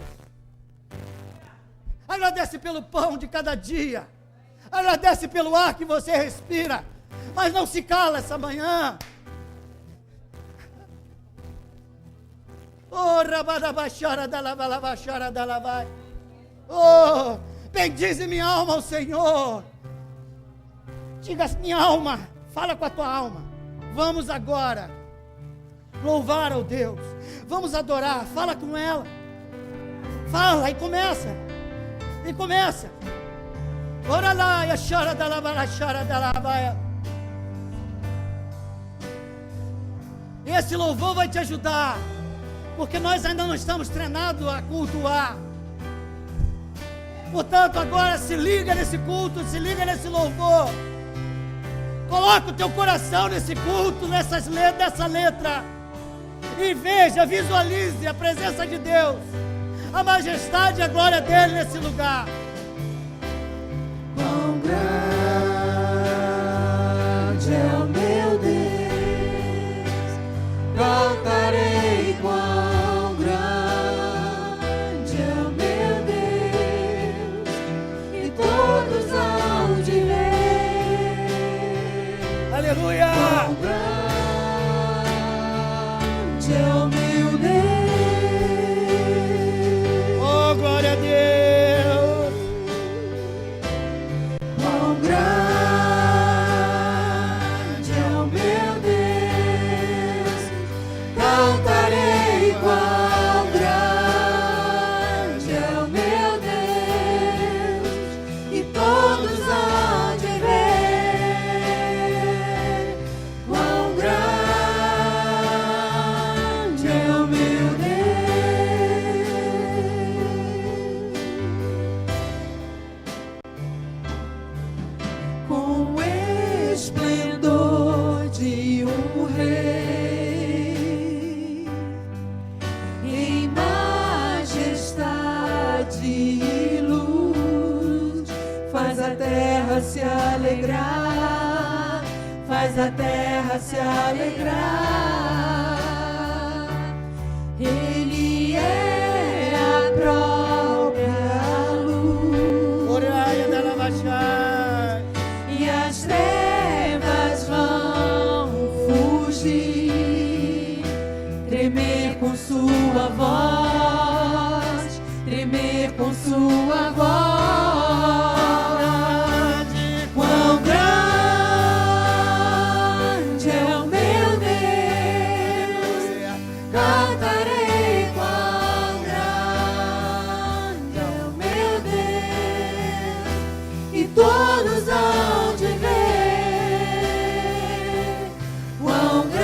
Agradece pelo pão de cada dia. Agradece pelo ar que você respira. Mas não se cala essa manhã. Oh, rabadabaxara dalabalabaxara dalabai. Oh, bendize minha alma ao Senhor. Diga, minha alma, fala com a tua alma. Vamos agora louvar ao Deus. Vamos adorar, fala com ela. Fala e começa. E começa. Ora lá, e a chora da labalaxara da labaia. Esse louvor vai te ajudar, porque nós ainda não estamos treinados a cultuar. Portanto, agora se liga nesse culto, se liga nesse louvor. Coloca o teu coração nesse culto, nessa letra. E veja, visualize a presença de Deus, a majestade e a glória dele nesse lugar. Quão grande é o meu Deus, cantarei quão grande é o meu Deus, e todos hão de ver. Aleluia! Quão grande é o meu Deus, Oh, glória a Deus! quão grande é o meu Deus, cantarei quão grande é o meu Deus, e todos hão de ver quão grande é o meu Deus. Com o esplendor de um rei, em majestade e luz, faz a terra se alegrar, faz a terra se alegrar. Ele é a própria luz, Oraia da labaxara. e as trevas vão fugir, tremer com sua voz, tremer com sua voz. Quão grande é o meu Deus, cantarei quão grande é o meu Deus, e todos hão de ver quão grande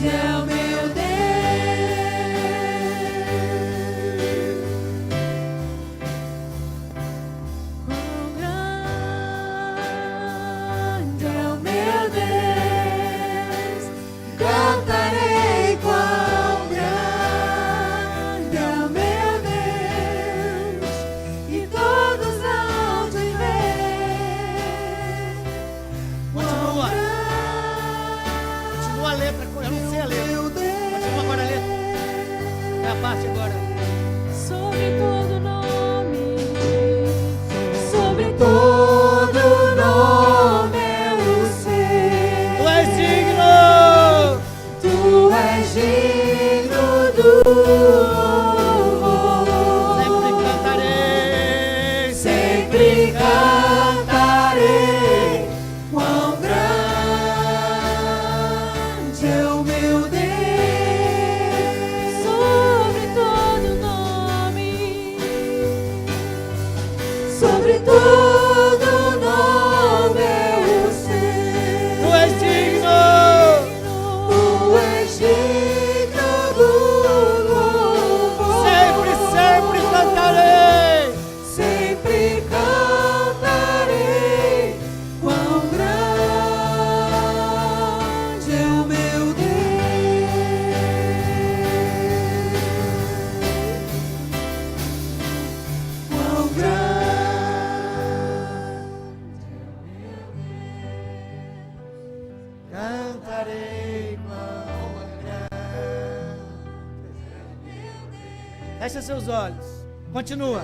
é o meu parte agora. Sobre todo nome, sobre todo nome eu sei. Tu és digno, Tu és digno do louvor. sempre cantarei, Sempre cantarei quão grande é o meu Deus. Sobre todo nome, sobre todo nome eu sei. tu és digno, Tu és digno do louvor. sempre, sempre cantarei. Sempre cantarei quão grande é o meu Deus. Quão grande. Cantarei quão grande. Fecha seus olhos. Continua.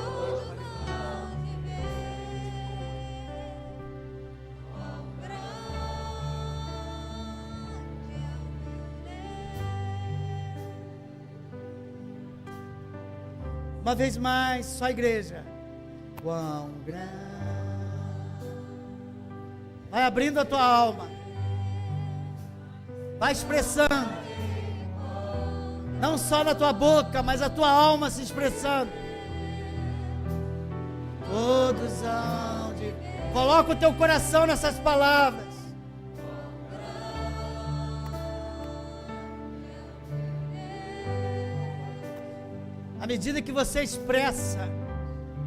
Uma vez mais, só igreja. Quão grande. Vai abrindo a tua alma. Vai expressando. Não só na tua boca, mas a tua alma se expressando. Todos hão de... Coloca o teu coração nessas palavras. À medida que você expressa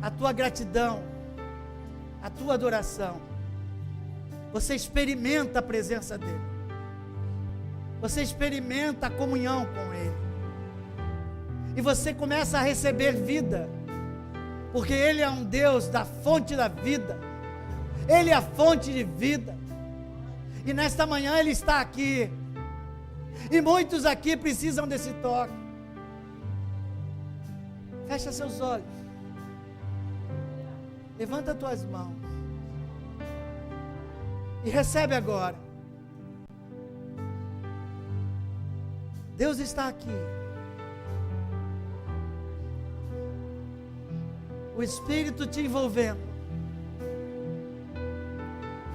a tua gratidão, a tua adoração, você experimenta a presença dele. Você experimenta a comunhão com ele. E você começa a receber vida. Porque ele é um Deus da fonte da vida. Ele é a fonte de vida. E nesta manhã ele está aqui. E muitos aqui precisam desse toque. Fecha seus olhos. Levanta tuas mãos. E recebe agora. Deus está aqui. O Espírito te envolvendo.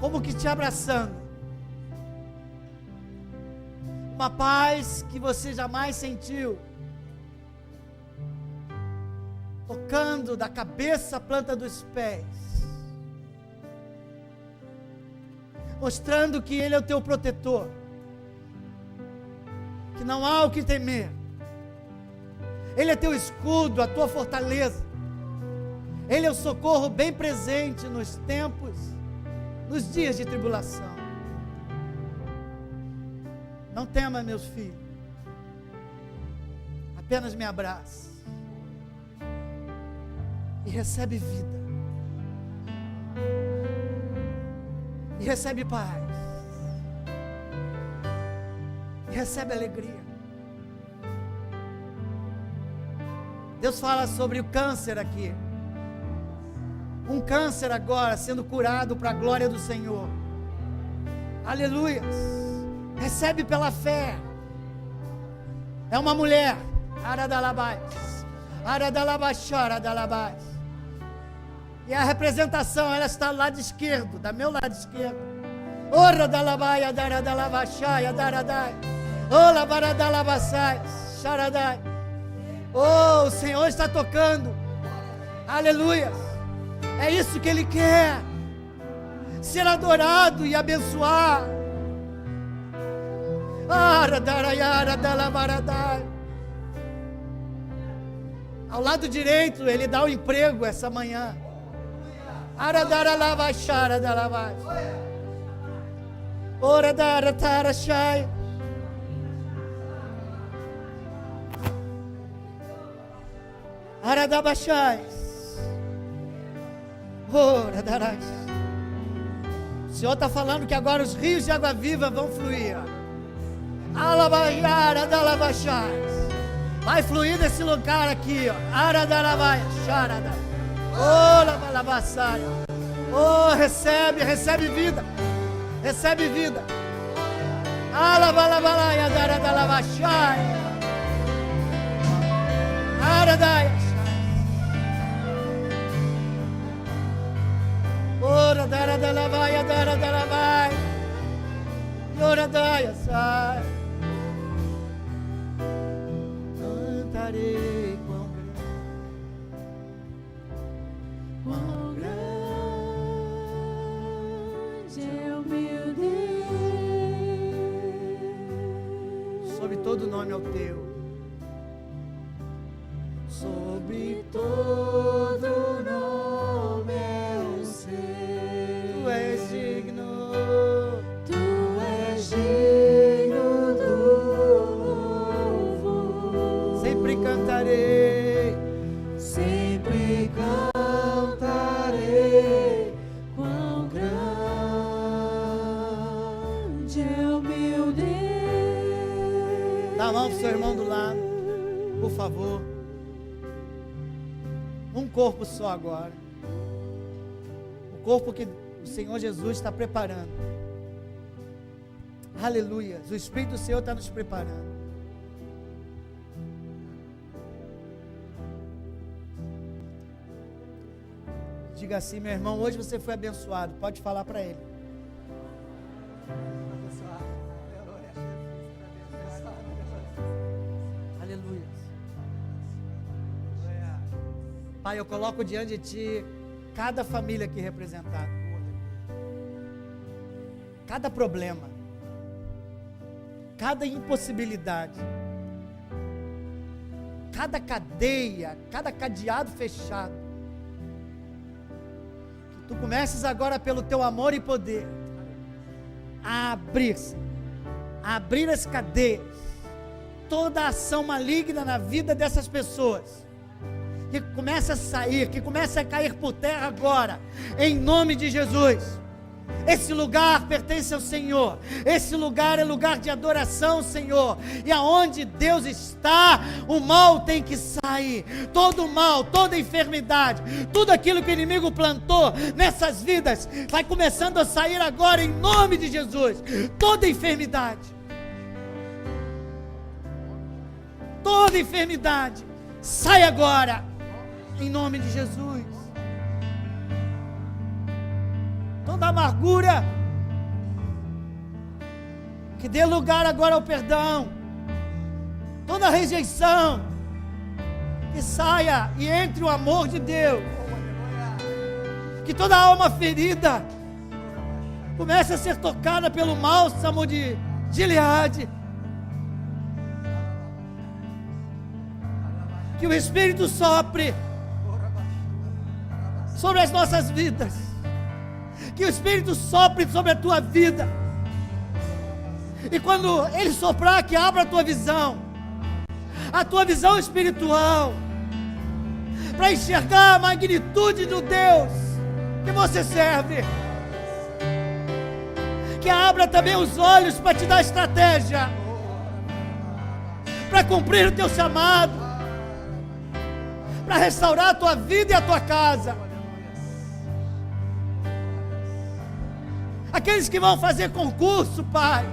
Como que te abraçando. Uma paz que você jamais sentiu. Tocando da cabeça à planta dos pés. Mostrando que ele é o teu protetor. Que não há o que temer. Ele é teu escudo, a tua fortaleza. Ele é o socorro bem presente nos tempos, nos dias de tribulação. Não tema, meus filhos. Apenas me abrace. E recebe vida. E recebe paz. E recebe alegria. Deus fala sobre o câncer aqui. Um câncer agora sendo curado para a glória do Senhor. Aleluia. Recebe pela fé. É uma mulher. Aradalabás. Aradalabachara. E a representação, ela está do lado esquerdo, do meu lado esquerdo. Ora dalabaia, daradalabachaya, daradai. Ola baradalabassai, charadai. Oh, o Senhor está tocando. Aleluia. É isso que Ele quer. Ser adorado e abençoar. Aradarayara dalabaradai. Ao lado direito, Ele dá o emprego essa manhã. Aradaralabachara dalabai. Ora daratarachai. Aradabachai. Ora darai. O Senhor está falando que agora os rios de água viva vão fluir. Alabaiara dalabachai. Vai fluir desse lugar aqui, ó. Aradarabai, charada. Ola balabassaia. Oh, recebe vida. Recebe vida. Alabalabalaia daradalabachai. Aradai. Ora daradalabaia daradalabai. Ora daia sai. Cantarei quão grande é o meu Deus. Sobre todo nome é o teu. Sobre todo nome é o seu. Tu és digno. Tu és digno do louvor. Sempre cantarei. Sempre cantarei. Quão grande é o meu Deus. Dá a mão pro seu irmão do lado, por favor. Um corpo só agora. O corpo que o Senhor Jesus está preparando. Aleluia. O Espírito do Senhor está nos preparando. diga assim: meu irmão, hoje você foi abençoado. Pode falar para ele. Aleluia. Pai, eu coloco diante de Ti cada família aqui representada, cada problema, cada impossibilidade, cada cadeia, cada cadeado fechado. Que Tu comeces agora pelo Teu amor e poder a abrir as cadeias, toda a ação maligna na vida dessas pessoas, que comece a sair, que comece a cair por terra agora, em nome de Jesus. Esse lugar pertence ao Senhor, esse lugar é lugar de adoração, Senhor, e aonde Deus está, o mal tem que sair, todo o mal, toda a enfermidade, tudo aquilo que o inimigo plantou nessas vidas, vai começando a sair agora, em nome de Jesus. Toda enfermidade, sai agora, em nome de Jesus. Toda amargura, que dê lugar agora ao perdão. Toda rejeição, que saia e entre o amor de Deus. Que toda alma ferida comece a ser tocada pelo bálsamo de Gileade. Que o Espírito sopre sobre as nossas vidas. Que o Espírito sopre sobre a tua vida. E quando Ele soprar, que abra a tua visão espiritual, para enxergar a magnitude do Deus que você serve. Que abra também os olhos para te dar estratégia, para cumprir o teu chamado, para restaurar a tua vida e a tua casa. Aqueles que vão fazer concurso, Pai,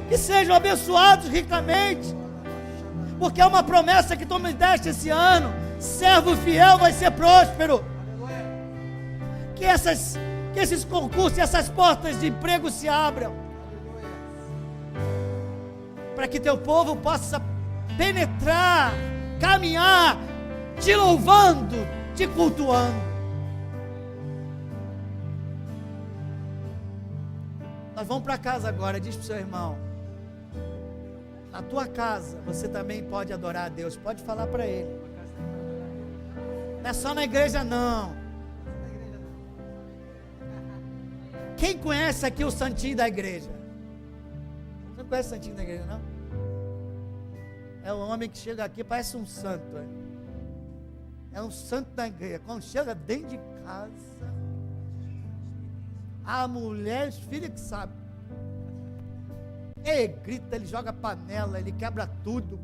que sejam abençoados ricamente, porque é uma promessa que Tu me deste esse ano: servo fiel vai ser próspero. Que esses concursos e essas portas de emprego se abram, para que Teu povo possa penetrar, caminhar, Te louvando, Te cultuando. Nós vamos para casa agora. Diz para o seu irmão: na tua casa você também pode adorar a Deus. Pode falar para ele. Não é só na igreja não. Quem conhece aqui o santinho da igreja? Você não conhece o santinho da igreja não? É um homem que chega aqui, parece um santo. É um santo da igreja. Quando chega dentro de casa, a mulher, os filhos que sabem. Ele grita, ele joga panela, ele quebra tudo.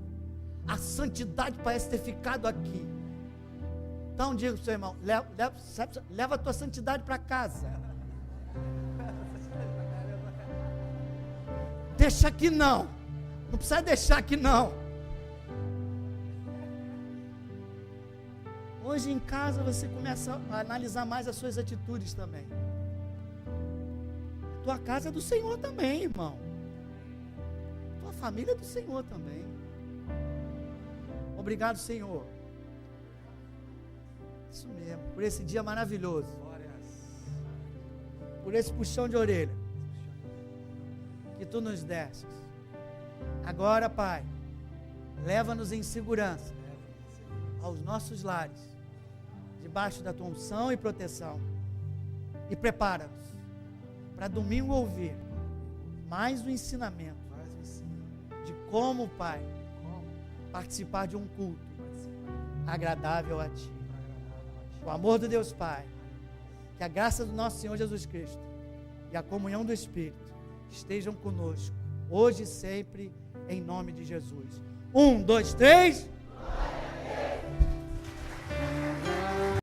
A santidade parece ter ficado aqui. Então diga para o seu irmão: leva a tua santidade para casa. Deixa aqui não. Não precisa deixar aqui não. Hoje em casa você começa a analisar mais as suas atitudes também. Tua casa é do Senhor também, irmão. Tua família é do Senhor também. Obrigado, Senhor. Isso mesmo, por esse dia maravilhoso. Por esse puxão de orelha que Tu nos destes. Agora, Pai, leva-nos em segurança aos nossos lares, debaixo da Tua unção e proteção. E prepara-nos para domingo ouvir mais um ensinamento de como, Pai, participar de um culto agradável a Ti. O amor do Deus Pai, que a graça do nosso Senhor Jesus Cristo e a comunhão do Espírito estejam conosco, hoje e sempre, em nome de Jesus. 1, 2, 3...